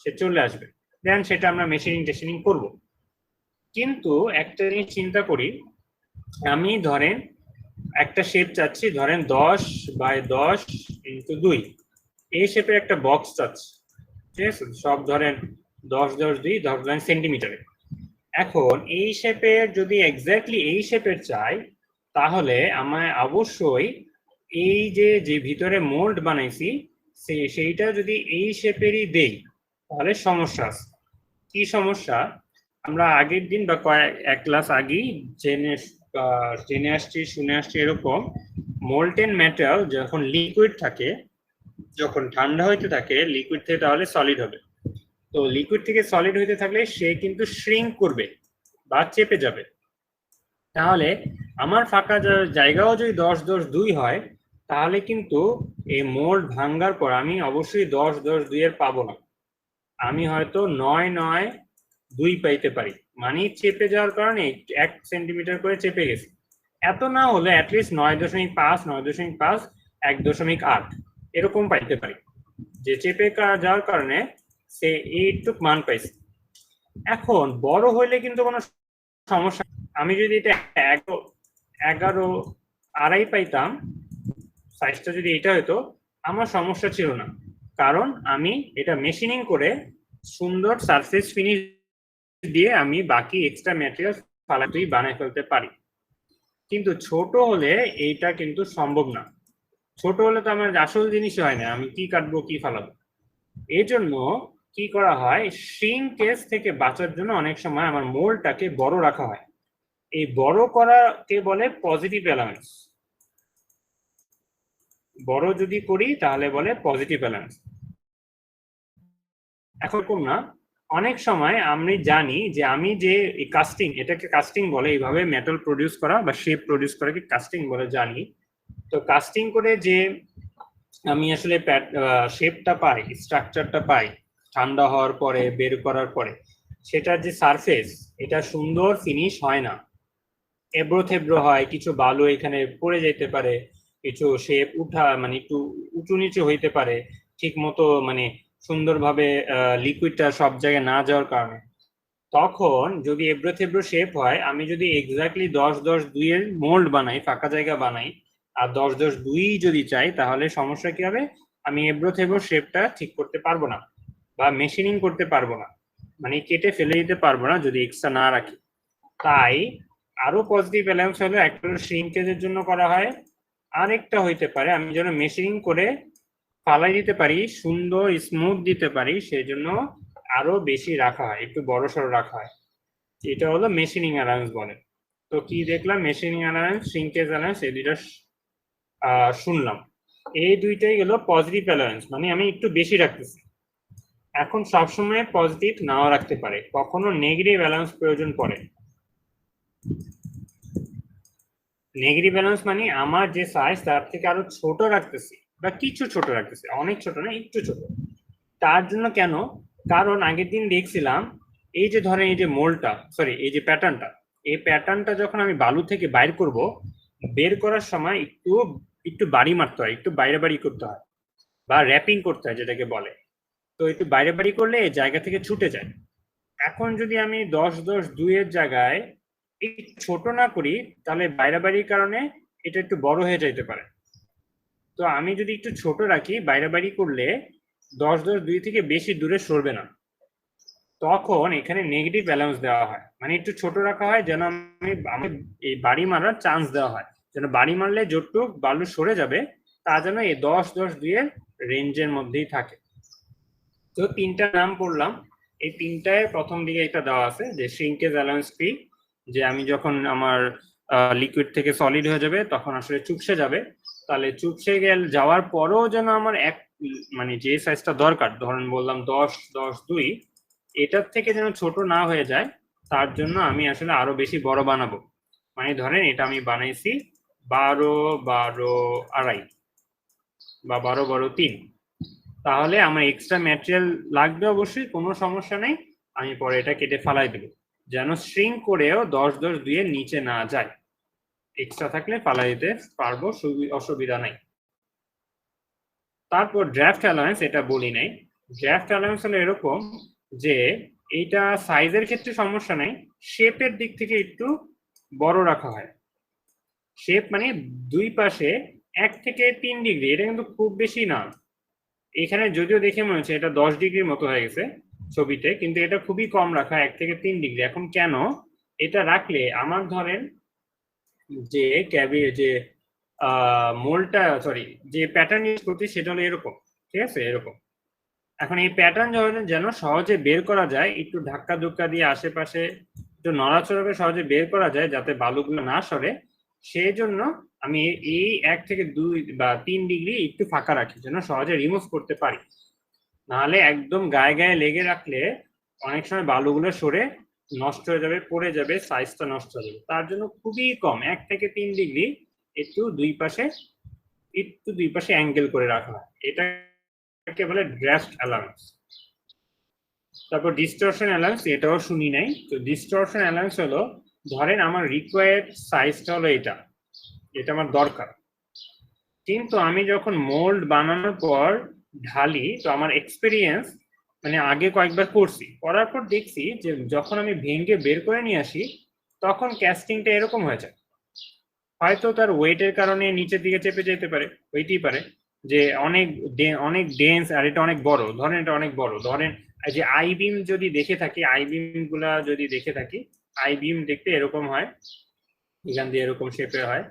সে চলে আসবে, দেন সেটা আমরা মেশিনিং টেশিনিং করব। কিন্তু একটা জিনিস চিন্তা করি, আমি ধরেন একটা শেপ চাচ্ছি, ধরেন 10x10 এই শেপের একটা বক্স চাচ্ছি, ঠিক আছে? সব ধরেন 10x10 ধরেন সেন্টিমিটারে। এখন এই শেপের যদি এক্স্যাক্টলি এই শেপের চাই, তাহলে আমায় অবশ্যই এই যে ভিতরে মোল্ড বানাইছি সেইটা যদি এই শেপেরই দেই, তাহলে সমস্যা আছে। কি সমস্যা? আমরা আগের দিন বা এক ক্লাস আগেই জেনে আসছি, শুনে আসছি এরকম, মোল্টেন মেটাল যখন লিকুইড থাকে, যখন ঠান্ডা হইতে থাকে লিকুইড থেকে তাহলে সলিড হবে। তো লিকুইড থেকে সলিড হইতে থাকলে সে কিন্তু শ্রিঙ্ক করবে বা চেপে যাবে। তাহলে আমার ফাঁকা জায়গাও যদি 10x10 হয়, তাহলে কিন্তু এই মোল্ড ভাঙ্গার পর আমি অবশ্যই 10x10 এর পাবো না, আমি হয়তো 9x9 পাইতে পারি, মানে চেপে যাওয়ার কারণে 1 সেন্টিমিটার করে চেপে গেছে। এত না হলে অ্যাটলিস্ট 9.5, 9.5, 1.8 এরকম পাইতে পারি, যে চেপে যাওয়ার কারণে সে এইটুক মান পাইছে। এখন বড় হইলে কিন্তু কোনো সমস্যা, আমি যদি এটা 11.5 পাইতাম, সাইজটা যদি এটা হতো, আমার সমস্যা ছিল না, কারণ আমি এটা মেশিনিং করে সুন্দর সারফেস ফিনিশ দিয়ে আমি বাকি এক্সট্রা ম্যাটেরিয়াল ফালাতেই বানায় ফেলতে পারি। কিন্তু ছোট হলে এইটা কিন্তু সম্ভব না। ছোট হলে তো আমার আসল জিনিস হয় না, আমি কি কাটবো কি ফালাবো। এই জন্য কি করা হয়, শ্রিঙ্কেজ থেকে বাঁচার জন্য অনেক সময় আমার মোল্ডটাকে বড় রাখা হয়। এই বড় করাকে বলে পজিটিভ অ্যালাউন্স। বড় যদি করি তাহলে বলে পজিটিভ অ্যালাউন্স। এখন না, অনেক সময় আমি জানি যে আমি যে কাস্টিং, এটাকে কাস্টিং বলে, এইভাবে মেটাল প্রডিউস করা বা শেপ প্রডিউস করাকে কাস্টিং বলে জানি। তো কাস্টিং করে যে আমি আসলে শেপটা পাই, স্ট্রাকচারটা পাই ঠান্ডা হওয়ার পরে, বের করার পরে সেটার যে সারফেস, এটা সুন্দর ফিনিশ হয় না, এবড়ো থেবড়ো হয়, কিছু বালু এখানে পড়ে যেতে পারে, কিছু শেপ মানে একটু উঁচু নিচু হইতে পারে, ঠিক মতো মানে সুন্দরভাবে লিকুইডটা সব জায়গায় না যাওয়ার কারণে। তখন যদি এবড়ো থেবড়ো শেপ হয়, আমি যদি এক্স্যাক্টলি 10x10 এর মোল্ড বানাই, ফাঁকা জায়গা বানাই, আর 10x10 যদি চাই, তাহলে সমস্যা কি হবে, আমি এবড়ো থেবড়ো শেপটা ঠিক করতে পারবো না বা মেশিনিং করতে পারবো না, মানে কেটে ফেলে দিতে পারবো না যদি এক্সট্রা না রাখি। তাই আরো পজিটিভ ব্যালেন্স হলো একটা শ্রিঙ্কেজের জন্য করা হয়, আরেকটা হইতে পারে আমি যেন মেশিনিং করে ফালাই দিতে পারি, সুন্দর স্মুথ দিতে পারি, সেই জন্য আরো বেশি রাখা হয়, একটু বড় সড়ো রাখা হয়। এটা হলো মেশিনিং অ্যালাউন্স বলে। তো কি দেখলাম, মেশিনিং অ্যালাউন্স, শ্রিঙ্কেজ অ্যালাউন্স, এই দুইটা শুনলাম। এই দুইটাই গেল পজিটিভ অ্যালাউন্স, মানে আমি একটু বেশি রাখতেছি। এখন সবসময় পজিটিভ নাও রাখতে পারে, কখনো নেগেটিভ অ্যালাউন্স প্রয়োজন পড়ে। নেগেটিভ ব্যালেন্স মানে আমার যে সাইজ তার থেকে আরো ছোট রাখতেছি বা কিছু ছোট রাখতেছি, অনেক ছোট না, একটু ছোট, তার জন্য কেন, কারণ আগের দিন দেখছিলাম এই যে ধরেন এই যে মোলটা সরি এই যে প্যাটার্নটা, এই প্যাটার্নটা যখন আমি বালু থেকে বাইর করব, বের করার সময় একটু একটু বাড়ি মারতে হয়, একটু বাইরে বাড়ি করতে হয় বা র্যাপিং করতে হয় যেটাকে বলে। তো একটু বাইরে বাড়ি করলে এই জায়গা থেকে ছুটে যায়। এখন যদি আমি 10-10-2 এর জায়গায় একটু ছোট না করি, তাহলে বাইরে বাড়ির কারণে এটা একটু বড় হয়ে যাইতে পারে। তো আমি যদি একটু ছোট রাখি, বাইরে বাড়ি করলে 10-10-2 থেকে বেশি দূরে সরবে না। তখন এখানে নেগেটিভ ব্যালেন্স দেওয়া হয়, মানে একটু ছোট রাখা হয় যেন আমি এই বাড়ি মারার চান্স দেওয়া হয়, যেন বাড়ি মারলে যতটুক বালু সরে যাবে তা যেন এই 10-10-2 এর রেঞ্জের মধ্যেই থাকে। তো তিনটা নাম পড়লাম, এই তিনটায় প্রথম দিকে একটা দেওয়া আছে যে শ্রিঙ্কেজ অ্যালাউন্স ফি, যে আমি যখন আমার লিকুইড থেকে সলিড হয়ে যাবে তখন আসলে চুপসে যাবে, তাহলে চুপসে যাওয়ার পরেও যেন আমার এক মানে যে সাইজটা দরকার, ধরেন বললাম 10-10-2, এটার থেকে যেন ছোট না হয়ে যায়, তার জন্য আমি আসলে আরো বেশি বড় বানাবো। মানে ধরেন এটা আমি বানাইছি 12-12.5 বা 12-12.3, তাহলে আমার এক্সট্রা ম্যাটেরিয়াল লাগবে অবশ্যই, কোনো সমস্যা নেই, আমি পরে এটা কেটে ফালাই দেবো, যেন শ্রিঙ্ক করেও 10-10-2 এর নিচে না যায়। এক্সট্রা থাকলে ফালাই দিতে পারবো, অসুবিধা নাই। তারপর ড্রাফট অ্যালাউন্স, এটা বলি নাই। ড্রাফট অ্যালাউন্স হলো এরকম যে এইটা সাইজের ক্ষেত্রে সমস্যা নেই, শেপের দিক থেকে একটু বড় রাখা হয়। শেপ মানে দুই পাশে 1 থেকে 3 ডিগ্রি, এটা কিন্তু খুব বেশি না। এখানে যদিও দেখে মনে হচ্ছে এটা 10 ডিগ্রির মতো হয়ে গেছে ছবিতে, কিন্তু এটা খুবই কম রাখা, 1 থেকে 3 ডিগ্রি। এখন কেন এটা রাখলে, আমার ধরেন যে যে মোলটা সরি যে প্যাটার্ন ইউজ করছি সেটা হলো এরকম, ঠিক আছে, এরকম। এখন এই প্যাটার্ন যেন সহজে বের করা যায়, একটু ধাক্কা ধুক্কা দিয়ে আশেপাশে একটু নড়াচড়া করে সহজে বের করা যায় যাতে বালুগুলো না সরে, সেই জন্য আমি এই 1 থেকে 2 বা 3 ডিগ্রি একটু ফাঁকা রাখি যেন সহজে রিমুভ করতে পারি। নাহলে একদম গায়ে গায়ে লেগে রাখলে অনেক সময় বালুগুলো সরে নষ্ট হয়ে যাবে, পড়ে যাবে, সাইজটা নষ্ট হয়ে যাবে। তার জন্য খুবই কম 1 থেকে 3 ডিগ্রি একটু দুই পাশে অ্যাঙ্গেল করে রাখা হয়, এটাকে বলে ড্রাফট অ্যালাউন্স। তারপর ডিস্টরশন অ্যালাউন্স, এটাও শুনি নাই। তো ডিস্টরশন অ্যালাউন্স হলো, ধরেন আমার রিকোয়ার্ড সাইজটা হলো এটা আমার দরকার, কিন্তু আমি যখন মোল্ড বানানোর পর ঢালি, তো আমার এক্সপিরিয়েন্স মানে আগে কয়েকবার করছি, করার পর দেখছি যে যখন আমি ভেঙে বের করে নিয়ে আসি তখন ক্যাস্টিংটা এরকম হয়ে যায়। হয়তো তার ওয়েটের কারণে নিচের দিকে চেপে যেতে পারে, হইতেই পারে যে অনেক অনেক ডেন্স, আর এটা অনেক বড়, ধরেন এটা অনেক বড়, ধরেন যে আই বিম যদি দেখে থাকি, আই বিম গুলা যদি দেখে থাকি, আই বিম দেখতে এরকম হয়, এখান দিয়ে এরকম শেপে হয়,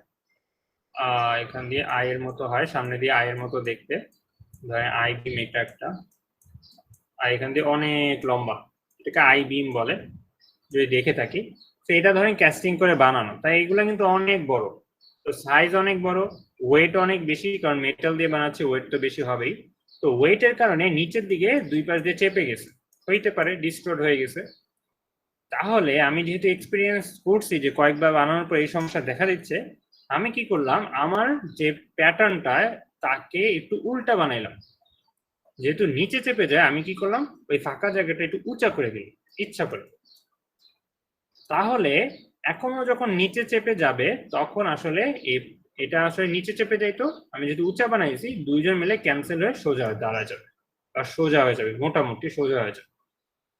এখান দিয়ে আয়ের মতো হয়, সামনে দিয়ে আয়ের মতো দেখতে, ধরেন আই বিম এটা একটা, আর এখান দিয়ে অনেক লম্বা, এটাকে আই বিম বলে যদি দেখে থাকি। তো এটা ধরেন ক্যাস্টিং করে বানানো, তাই এগুলো কিন্তু অনেক বড়, তো সাইজ অনেক বড়, ওয়েট অনেক বেশি, কারণ মেটাল দিয়ে বানাচ্ছে, ওয়েট তো বেশি হবেই। তো ওয়েটের কারণে নিচের দিকে দুই পাশ দিয়ে চেপে গেছে, হইতে পারে ডিস্টোর্ট হয়ে গেছে। তাহলে আমি যেহেতু এক্সপিরিয়েন্স করছি যে কয়েকবার বানানোর পর এই সমস্যা দেখা দিচ্ছে, আমি কি করলাম, আমার যে প্যাটার্নটা তাকে একটু উল্টা বানাইলাম, যেহেতু নিচে চেপে যায় আমি কি করলাম, ওই ফাঁকা জায়গাটা একটু উঁচা করে দিই ইচ্ছা করে। তাহলে এখনো যখন নিচে চেপে যাবে তখন আসলে এটা আসলে নিচে চেপে যাইতো, আমি যদি উঁচা বানাইছি দুইজন মিলে ক্যান্সেল হয়ে সোজা দাঁড়া যাবে, আর সোজা হয়ে যাবে, মোটামুটি সোজা হয়ে যাবে।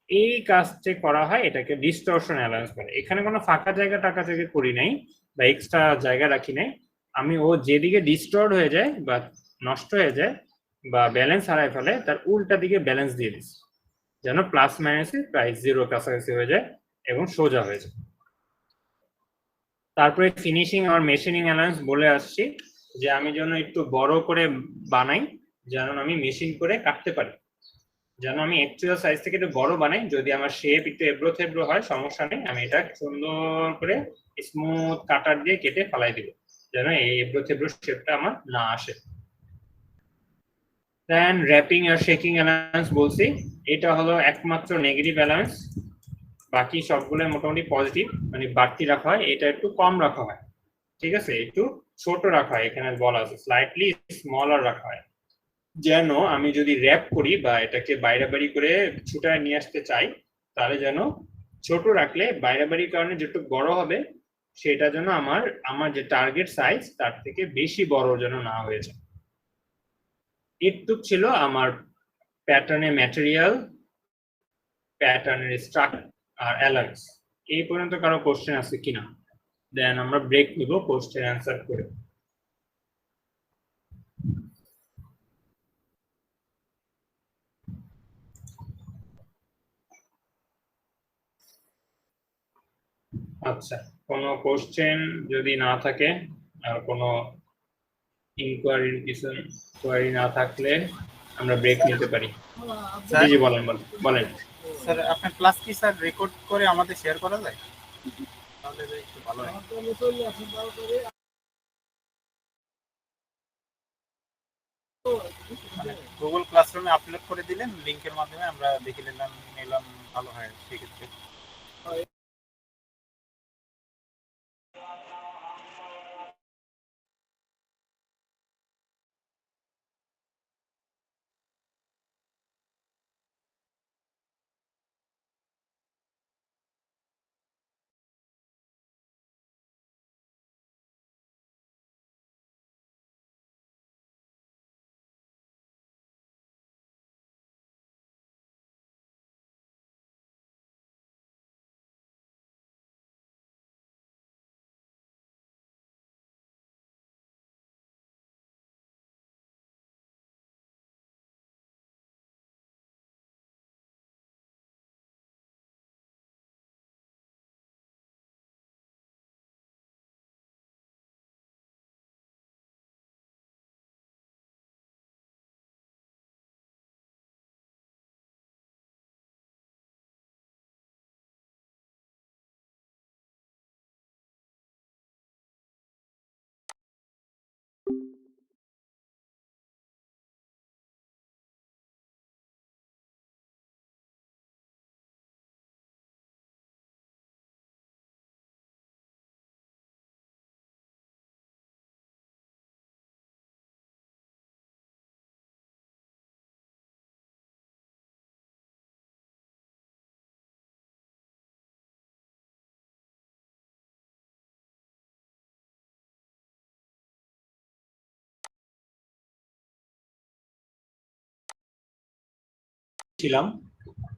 এই কাজটা করা হয়, এটাকে ডিস্টরশন অ্যালাউন্স বলে। এখানে কোনো ফাঁকা জায়গা টাকা জায়গা করি নাই বা এক্সট্রা জায়গা রাখি নাই, আমি ও যেদিকে ডিস্টর্ড হয়ে যায় বা নষ্ট হয়ে যায় বা ব্যালেন্স হারায় ফেলে তার উল্টা দিকে ব্যালেন্স দিয়ে দিচ্ছি, যেন প্লাস মাইনাসে প্রায় জিরো কাছাকাছি হয়ে যায় এবং সোজা হয়ে যায়। তারপরে ফিনিশিং আর মেশিনিং অ্যালাউন্স বলে আসছি, যে আমি যেন একটু বড় করে বানাই, যেন আমি মেশিন করে কাটতে পারি, যেন আমি অ্যাকচুয়াল সাইজ থেকে একটু বড় বানাই, যদি আমার শেপ একটু এবড়ো থেবড়ো হয় সমস্যা নেই, আমি এটা সুন্দর করে স্মুথ কাটার দিয়ে কেটে ফেলাই দিব, যেন এই এবড়ো থেবড়ো শেপটা আমার না আসে। দেন র্যাপিং আর শেকিং অ্যালাউন্স বলছি, এটা হলো একমাত্র নেগেটিভ অ্যালাউন্স, বাকি সবগুলো মোটামুটি পজিটিভ, মানে বাড়তি রাখা হয়, এটা একটু কম রাখা হয়, ঠিক আছে, একটু ছোট রাখা হয়, এখানে বলা আছে স্লাইটলি স্মলার রাখা হয়। যেন আমি যদি র্যাপ করি বা এটাকে বাইরে বাড়ি করে ছুটায় নিয়ে আসতে চাই, তাহলে যেন ছোট রাখলে বাইরে বাড়ির কারণে যেটুকু বড় হবে সেটা যেন আমার আমার যে টার্গেট সাইজ তার থেকে বেশি বড় যেন না হয়ে যায়। এটুক ছিল আমার প্যাটার্নের ম্যাটেরিয়াল, প্যাটার্নের স্ট্রাকচার আর অ্যালায়েন্স। এই পর্যন্ত কারো কোশ্চেন আছে কিনা? দেন আমরা ব্রেক নিব কোশ্চেন অ্যান্সার করে। আচ্ছা, কোনো কোশ্চেন যদি না থাকে আর কোনো ইনকোয়ারির কিছু কোয়ারি না থাকলে আমরা ব্রেক নিতে পারি। জি জি বলেন বলেন বলেন। স্যার আপনার ক্লাস কি স্যার রেকর্ড করে আমাদের শেয়ার করা যায়? তাহলে একটু ভালো হয়। গুগল ক্লাসরুমে আপলোড করে দিলেন লিংকের মাধ্যমে আমরা দেখে নিলাম ভালো হয় সেক্ষেত্রে। ছিলাম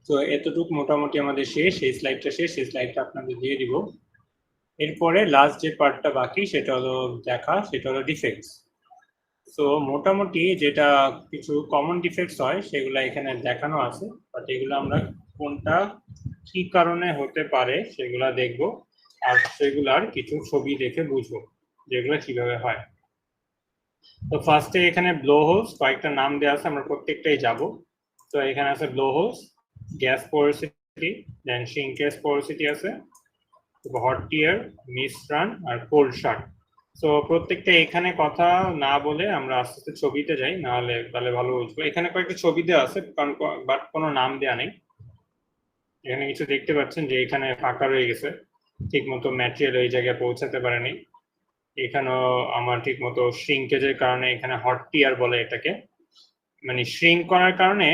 তো এতটুকু মোটামুটি আমাদের শেষ। এই স্লাইডটা শেষ, এই স্লাইডটা আপনাদের দিয়ে দিব। এরপরে লাস্ট যে পার্টটা বাকি সেটা হলো দেখা, সেটা হলো ডিফেক্টস। তো মোটামুটি যেটা কিছু কমন ডিফেক্টস হয় সেগুলো এখানে দেখানো আছে, বাট এগুলো আমরা কোনটা কি কারণে হতে পারে সেগুলা দেখব, আর সেগুলার কিছু ছবি দেখে বুঝবো যেগুলো কিভাবে হয়। তো ফার্স্টে এখানে ব্লো হোলস কয়েকটা নাম দেওয়া আছে, আমরা প্রত্যেকটাই যাব। তো এখানে আছে ব্লো হোলস, গ্যাস পোরোসিটি, দেন শিঙ্কেজ পোরোসিটি আছে, হট টিয়ার, মিশ্রণ আর কোল্ড শার্ট। তো প্রত্যেকটা এখানে কথা না বলে আমরা আস্তে আস্তে ছবিতে যাই, না হলে তাহলে ভালো বুঝবো। এখানে কয়েকটা ছবি দেওয়া আছে বাট কোনো নাম দেওয়া নেই। এখানে কিছু দেখতে পাচ্ছেন যে এখানে ফাঁকা রয়ে গেছে, ঠিক মতো ম্যাটেরিয়াল ওই জায়গায় পৌঁছাতে পারেনি। এখানেও আমার ঠিক মতো শ্রিঙ্কেজের কারণে এখানে হট টিয়ার বলে এটাকে, মানে শ্রিঙ্ক করার কারণে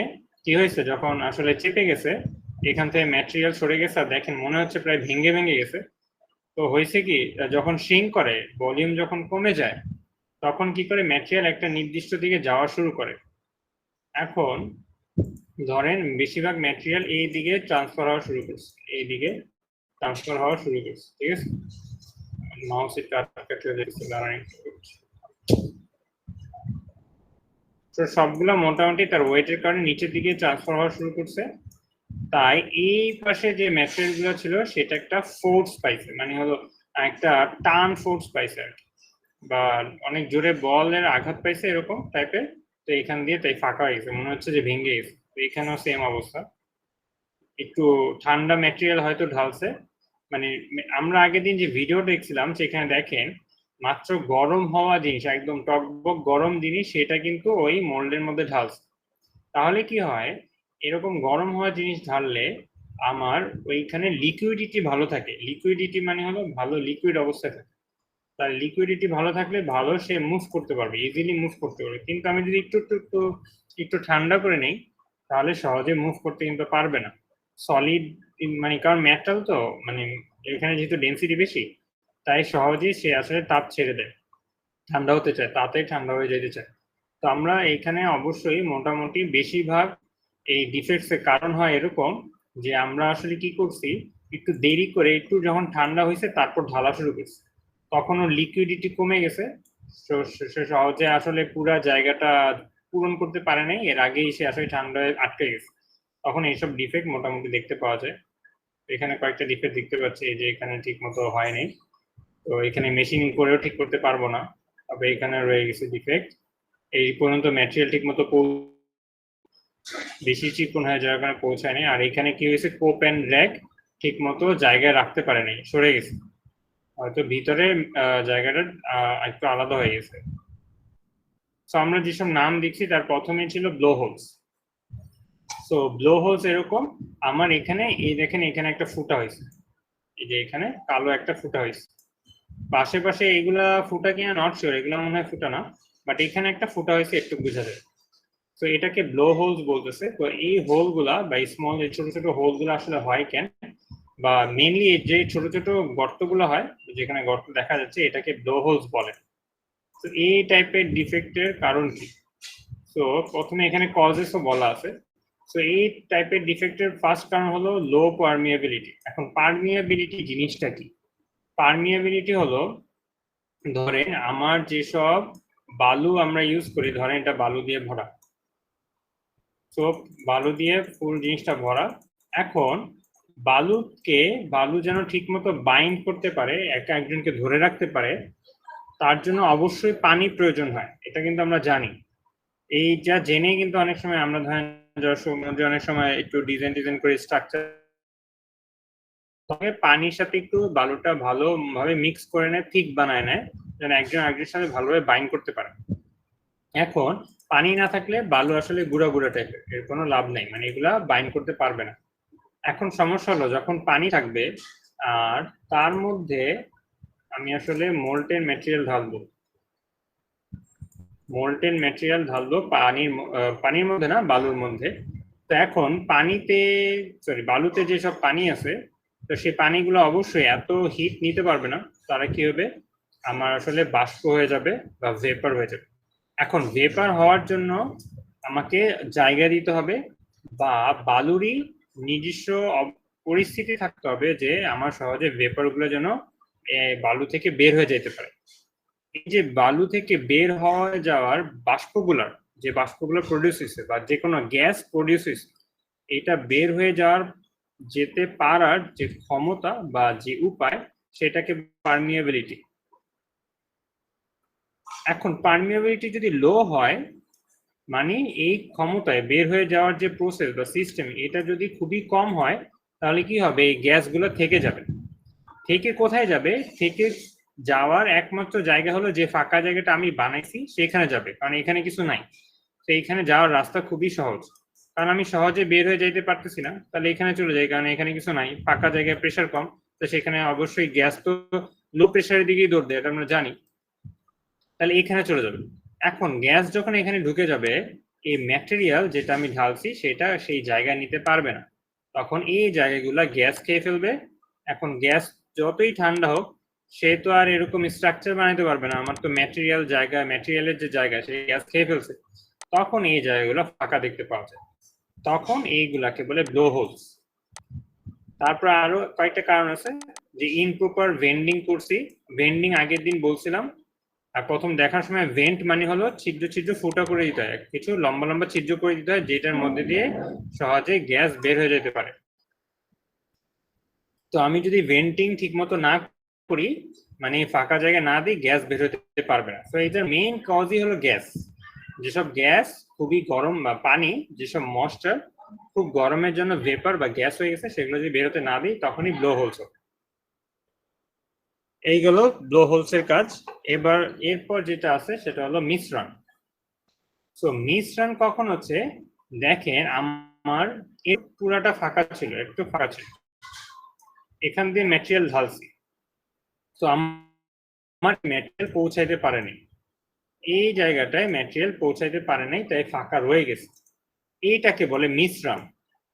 কি হয়েছে, যখন আসলে চেপে গেছে এখান থেকে ম্যাটেরিয়াল সরে গেছে আর দেখেন মনে হচ্ছে প্রায় ভেঙে ভেঙে গেছে। তো হয়েছে কি, যখন শ্রিঙ্ক করে ভলিউম যখন কমে যায় তখন কি করে ম্যাটেরিয়াল একটা নির্দিষ্ট দিকে যাওয়া শুরু করে। এখন ধরেন বেশিরভাগ ম্যাটেরিয়াল এই দিকে ট্রান্সফার হওয়া শুরু করছে, এই দিকে ট্রান্সফার হওয়া শুরু করছে, ঠিক আছে। মাউসের কাটকাট হয়ে যাচ্ছে, দাঁড়ান। তো সবগুলো মোটামুটি তার ওয়েটের কারণে নিচের দিকে ট্রান্সফার হওয়া শুরু করছে। তাই এই পাশে যে ম্যাটেরিয়াল গুলো ছিল সেটা একটা ফোর্স পাইছে, মানে হলো একটা টান ফোর্স পাইছে আর কি, বা অনেক জোরে বলের আঘাত পাইছে এরকম টাইপের। তো এখান দিয়ে তাই ফাঁকা হয়ে গেছে, মনে হচ্ছে যে ভেঙে গেছে। তো এখানেও সেম অবস্থা, একটু ঠান্ডা ম্যাটেরিয়াল হয়তো ঢালছে। মানে আমরা আগের দিন যে ভিডিও দেখছিলাম সেখানে দেখেন মাত্র গরম হওয়া জিনিস, একদম টকবক গরম জিনিস, সেটা কিন্তু ওই মোল্ডের মধ্যে ঢালছে। তাহলে কি হয়, এরকম গরম হওয়া জিনিস ঢাললে আমার ওইখানে লিকুইডিটি ভালো থাকে। লিকুইডিটি মানে হলো ভালো লিকুইড অবস্থায় থাকে। তার লিকুইডিটি ভালো থাকলে ভালো সে মুভ করতে পারবে, ইজিলি মুভ করতে পারবে। কিন্তু আমি যদি একটু একটু একটু একটু ঠান্ডা করে নেই তাহলে সহজে মুভ করতে কিন্তু পারবে না। সলিড মানে কারণ মেটাল তো, মানে এখানে যেহেতু ডেন্সিটি বেশি তাই সহজেই সে আসলে তাপ ছেড়ে দেয়, ঠান্ডা হতে চায়, তাড়াতাড়ি ঠান্ডা হয়ে যেতে চায়। তো আমরা এখানে অবশ্যই মোটামুটি বেশিরভাগ এই ডিফেক্টস এর কারণ হয় এরকম যে আমরা আসলে কি করছি, একটু দেরি করে একটু যখন ঠান্ডা হয়েছে তারপর ঢালা শুরু করছি, তখন ওর লিকুইডিটি কমে গেছে। তো সে সহজে আসলে পুরা জায়গাটা পূরণ করতে পারে নাই, এর আগেই সে আসলে ঠান্ডা হয়ে আটকে গেছে। তখন এইসব ডিফেক্ট মোটামুটি দেখতে পাওয়া যায়। এখানে কয়েকটা ডিফেক্ট দেখতে পাচ্ছি, এই যে এখানে ঠিক মতো হয়নি, তো এখানে মেশিনিং করেও ঠিক করতে পারবো না, তবে এখানে রয়ে গেছে ডিফেক্ট। এই পর্যন্ত ম্যাটেরিয়াল ঠিক মতো বেশি চিকন হয়ে যাওয়ার কারণে পৌঁছায়নি। আর এখানে কি হয়েছে, কোপ অ্যান্ড র্যাক ঠিক মতো জায়গায় রাখতে পারে নাই, সরে গেছে, হয়তো ভিতরে জায়গাটা একটু আলাদা হয়ে গেছে। তো আমরা যেসব নাম দিচ্ছি তার প্রথমে ছিল ব্লো হোলস। তো ব্লো হোলস এরকম, আমার এখানে এই দেখেন এখানে একটা ফুটা হয়েছে, এই যে এখানে কালো একটা ফুটা হয়েছে, পাশে পাশে এগুলা ফুটা কিনা নট শিওর, এগুলো মনে হয় ফুটা না, বাট এখানে একটা ফুটা হয়েছে একটু বোঝা যায়। তো এটাকে ব্লো হোলস বলতেছে। তো এই হোল গুলা বা স্মল এই ছোট ছোট হোল গুলো আসলে হয় কেন, বা মেনলি যে ছোট ছোট গর্তগুলো হয় যেখানে গর্ত দেখা যাচ্ছে এটাকে ব্লো হোলস বলে। তো এই টাইপের ডিফেক্টের কারণ কি, তো প্রথমে এখানে কজেসও বলা আছে। তো এই টাইপের ডিফেক্টের ফার্স্ট কারণ হলো লো পারমিয়াবিলিটি। এখন পারমিয়াবিলিটি জিনিসটা কি, পারমিয়াবিলিটি হলো ধরেন আমার যেসব বালু আমরা ইউজ করি, ধরেন এটা বালু দিয়ে ভরা, তো বালু দিয়ে ফুল জিনিসটা ভরা। এখন বালু যেন ঠিক মতো বাইন্ড করতে পারে, একা একজনকে ধরে রাখতে পারে, তার জন্য অবশ্যই পানি প্রয়োজন হয়, এটা কিন্তু আমরা জানি। এই যা জেনে কিন্তু অনেক সময় আমরা ধরেন সমুদ্রে অনেক সময় একটু ডিজাইন ডিজাইন করে স্ট্রাকচার, তবে পানির সাথে একটু বালুটা ভালোভাবে মিক্স করে নেয়, ঠিক বানায় নেয়, যেন একজন আরেকজনের সাথে ভালোভাবে বাইন্ড করতে পারে। এখন পানি না থাকলে বালু আসলে গুঁড়া গুঁড়া টাইপের, এর কোনো লাভ নেই, মানে এগুলা বাইন্ড করতে পারবে না। এখন সমস্যা হলো যখন পানি থাকবে আর তার মধ্যে আমি আসলে মোল্টেন ম্যাটেরিয়াল ঢালবো, পানির মধ্যে না, বালুর মধ্যে। তো এখন বালুতে যেসব পানি আছে, তো সেই পানিগুলো অবশ্যই এত হিট নিতে পারবে না, তারা কি হবে, আমার আসলে বাষ্প হয়ে যাবে বা ভেপার হয়ে যাবে। এখন ভেপার হওয়ার জন্য আমাকে জায়গা দিতে হবে, বা বালুরই নিজস্ব পরিস্থিতি থাকতে হবে যে আমার সহজে ভেপার গুলো যেন বালু থেকে বের হয়ে যেতে পারে। এই যে বালু থেকে বের হয়ে যাওয়ার যে বাষ্পগুলো প্রডিউস হয়েছে বা যে কোনো গ্যাস প্রডিউস হয়েছে, এটা বের হয়ে যাওয়ার যেতে পারার যে ক্ষমতা বা যে উপায়, সেটাকে পারমিয়াবিলিটি। এখন পারমিয়াবিলিটি যদি লো হয়, মানে এই ক্ষমতায় বের হয়ে যাওয়ার যে প্রসেস বা সিস্টেম, এটা যদি খুবই কম হয়, তাহলে কি হবে, এই গ্যাসগুলো থেকে যাবে। থেকে কোথায় যাবে, থেকে যাওয়ার একমাত্র জায়গা হলো যে ফাঁকা জায়গাটা আমি বানাইছি সেখানে যাবে, কারণ এখানে কিছু নাই। তো এইখানে যাওয়ার রাস্তা খুবই সহজ, কারণ আমি সহজে বের হয়ে যাইতে পারতেছি না, তাহলে এখানে চলে যাই, কারণ এখানে কিছু নাই, ফাঁকা জায়গায় প্রেশার কম, তো সেখানে অবশ্যই গ্যাস তো লো প্রেশারের দিকেই দৌড় দেয়, এটা আমরা জানি, তাহলে এখানে চলে যাবে। এখন গ্যাস যখন এখানে ঢুকে যাবে, এই ম্যাটেরিয়াল যেটা আমি ঢালছি সেটা সেই জায়গায় নিতে পারবে না, তখন এই জায়গাগুলা গ্যাস খেয়ে ফেলবে। এখন গ্যাস যতই ঠান্ডা হোক, সে তো আর এরকম স্ট্রাকচার বানাইতে পারবে না, আমার তো ম্যাটেরিয়ালের যে জায়গা সেই গ্যাস খেয়ে ফেলছে, তখন এই জায়গাগুলো ফাঁকা দেখতে পাওয়া যায়, তখন এইগুলাকে বলে ব্লো হোলস। তারপর আরো কয়েকটা কারণ আছে, যে ইনপ্রপার ভেন্ডিং করছি, ভেন্ডিং আগের দিন বলছিলাম। আর প্রথম দেখার সময় ভেন্ট মানে হলো ছিদ্র ছিদ্র ফুটা করে দিতে হয়, কিছু লম্বা লম্বা ছিদ্র করে দিতে হয়, যেটার মধ্যে দিয়ে সহজে গ্যাস বের হয়ে যেতে পারে। তো আমি যদি ভেন্টিং ঠিক মতো না করি, মানে ফাঁকা জায়গায় না দিই, গ্যাস বের হতে পারবে না। তো এটার মেইন কজই হলো গ্যাস। যেসব গ্যাস খুবই গরম বা পানি, যেসব ময়েশ্চার খুব গরমের জন্য ভেপার বা গ্যাস হয়ে গেছে, সেগুলো যদি বের হতে না দিই তখনই ব্লো হোলস হবে। এইগুলো ব্লো হোলস এর কাজ। এবার এরপর যেটা আছে সেটা হলো মিশ্রণ। তো মিশ্রণ কখন হচ্ছে, দেখেন আমার এর পুরাটা ফাঁকা ছিল, একটু ফাঁকা ছিল, এখান দিয়ে ম্যাটেরিয়াল ঢালছি, তো আমার ম্যাটেরিয়াল পৌঁছাইতে পারেনি, এই জায়গাটায় ম্যাটেরিয়াল পৌঁছাইতে পারে নাই, তাই ফাঁকা রয়ে গেছে, এইটাকে বলে মিশ্রণ।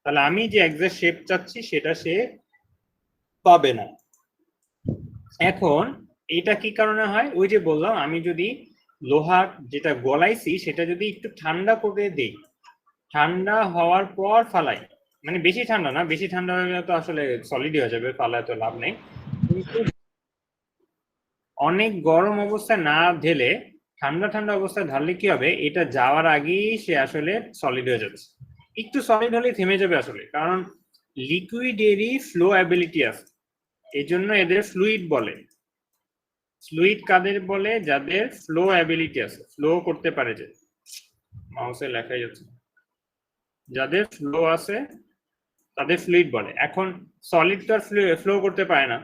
তাহলে আমি যে এক্সাক্ট শেপ চাচ্ছি সেটা সে পাবে না। এখন এটা কি কারণে হয়, ওই যে বললাম আমি যদি লোহা যেটা গলাইছি সেটা যদি একটু ঠান্ডা করে দেই, ঠান্ডা হওয়ার পর ফালাই, মানে বেশি ঠান্ডা না, বেশি ঠান্ডা হয়ে গেলে তো আসলে সলিড হয়ে যাবে, ফালায় তো লাভ নেই, কিন্তু অনেক গরম অবস্থায় না ঢেলে ঠান্ডা ঠান্ডা অবস্থায় ঢাললে কি হবে, এটা যাওয়ার আগেই সে আসলে সলিড হয়ে যাচ্ছে, একটু সলিড হলে থেমে যাবে আসলে, কারণ লিকুইডেরই ফ্লো অ্যাবিলিটি আছে, এই জন্য এদের ফ্লুইড বলে। ফ্লুইড কাদের বলে, যাদের ফ্লো অ্যাবিলিটি আছে, ফ্লো করতে পারে, যে মাউসে লেখাই যাচ্ছে, যাদের ফ্লো আছে তাদের ফ্লুইড বলে। এখন সলিড তো আর ফ্লো করতে পারে না,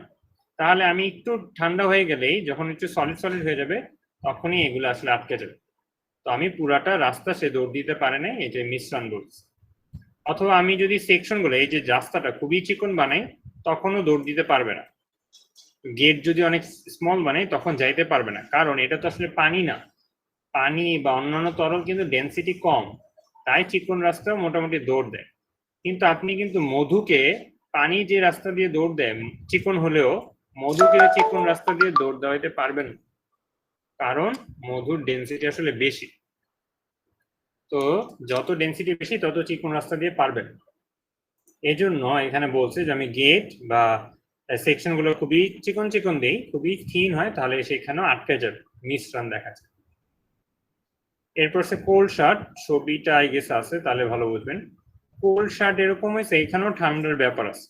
তাহলে আমি একটু ঠান্ডা হয়ে গেলেই, যখন একটু সলিড সলিড হয়ে যাবে তখনই এগুলো আসলে আটকে যাবে। তো আমি পুরাটা রাস্তা সে দৌড় দিতে পারে না, এই যে মিশ্রণ বলছি। অথবা আমি যদি সেকশন গুলো, এই যে রাস্তাটা খুবই চিকন বানাই, তখনও দৌড় দিতে পারবে না। গেট যদি অনেক স্মল বানাই তখন যাইতে পারবে না, কারণ এটা তো আসলে পানি না, পানি বা অন্যান্য তরল কিন্তু ডেনসিটি কম, তাই চিকন রাস্তাও মোটামুটি দৌড় দেয়। কিন্তু আপনি কিন্তু মধুকে, পানি যে রাস্তা দিয়ে দৌড় দেয় চিকন হলেও, মধুকে চিকন রাস্তা দিয়ে দৌড় দেওয়াইতে পারবেন, কারণ মধুর ডেনসিটি আসলে বেশি। তো যত ডেনসিটি বেশি তত চিকন রাস্তা দিয়ে পারবেন। এজন্য এখানে বলছে যে আমি গেট বা সেকশন গুলো খুবই চিকন চিকন দিই, খুবই থিন হয়, তাহলে সেখানেও আটকে যাবে, মিশ্রণ দেখা যায়। এরপর সে কোল্ড শার্ট, ছবিটা আই গেস আছে, তাহলে ভালো বুঝবেন। কোল্ড শার্ট এরকম হয়েছে, এখানেও ঠান্ডার ব্যাপার আছে।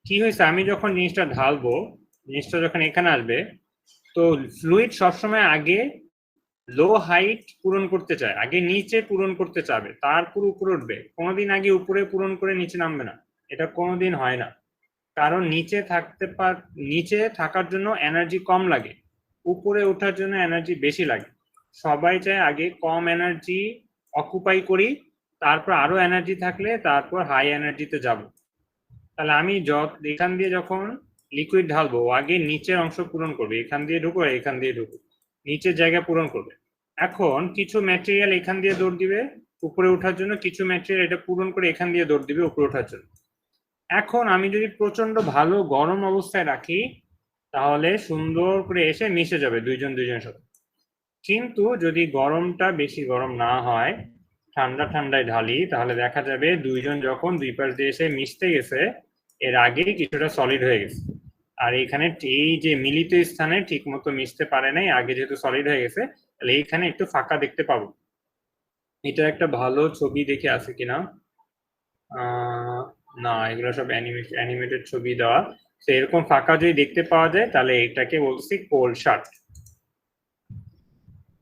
কি হয়েছে, আমি যখন জিনিসটা ঢালবো, জিনিসটা যখন এখানে আসবে, তো ফ্লুইড সবসময় আগে লো হাইট পূরণ করতে চায়, আগে নিচে পূরণ করতে চাবে, তারপর উপরে উঠবে, কোনোদিন আগে উপরে পূরণ করে নিচে নামবে না, এটা কোনোদিন হয় না। কারণ নিচে থাকার জন্য এনার্জি কম লাগে, উপরে ওঠার জন্য এনার্জি বেশি লাগে। সবাই চায় আগে কম এনার্জি অকুপাই করি, তারপর আরো এনার্জি থাকলে তারপর হাই এনার্জিতে যাব। তাহলে আমি এখান দিয়ে যখন লিকুইড ঢালবো, আগে নিচের অংশ পূরণ করবে, এখান দিয়ে ঢুকো, এখান দিয়ে ঢুকো, নিচের জায়গা পূরণ করবে। এখন কিছু ম্যাটেরিয়াল এখান দিয়ে দৌড় দিবে উপরে ওঠার জন্য, কিছু ম্যাটেরিয়াল এটা পূরণ করে এখান দিয়ে দৌড় দিবে উপরে ওঠার জন্য। এখন আমি যদি প্রচন্ড ভালো গরম অবস্থায় রাখি, তাহলে সুন্দর করে এসে মিশে যাবে দুইজনের সাথে। কিন্তু যদি গরমটা বেশি গরম না হয়, ঠান্ডা ঠান্ডায় ঢালি, তাহলে দেখা যাবে দুইজন যখন দুই পাশ দিয়ে এসে মিশতে গেছে, এর আগে কিছুটা সলিড হয়ে গেছে, আর এখানে এই যে মিলিত স্থানে ঠিক মতো মিশতে পারে নাই, আগে যেহেতু সলিড হয়ে গেছে, তাহলে এইখানে একটু ফাঁকা দেখতে পাবো। এটা একটা ভালো ছবি দেখে আছে কিনা, না এগুলো সব অ্যানিমেটেড ছবি দেওয়া। তো এরকম ফাঁকা যদি দেখতে পাওয়া যায়, তাহলে এটাকে বলছি কোল্ড শার্ট,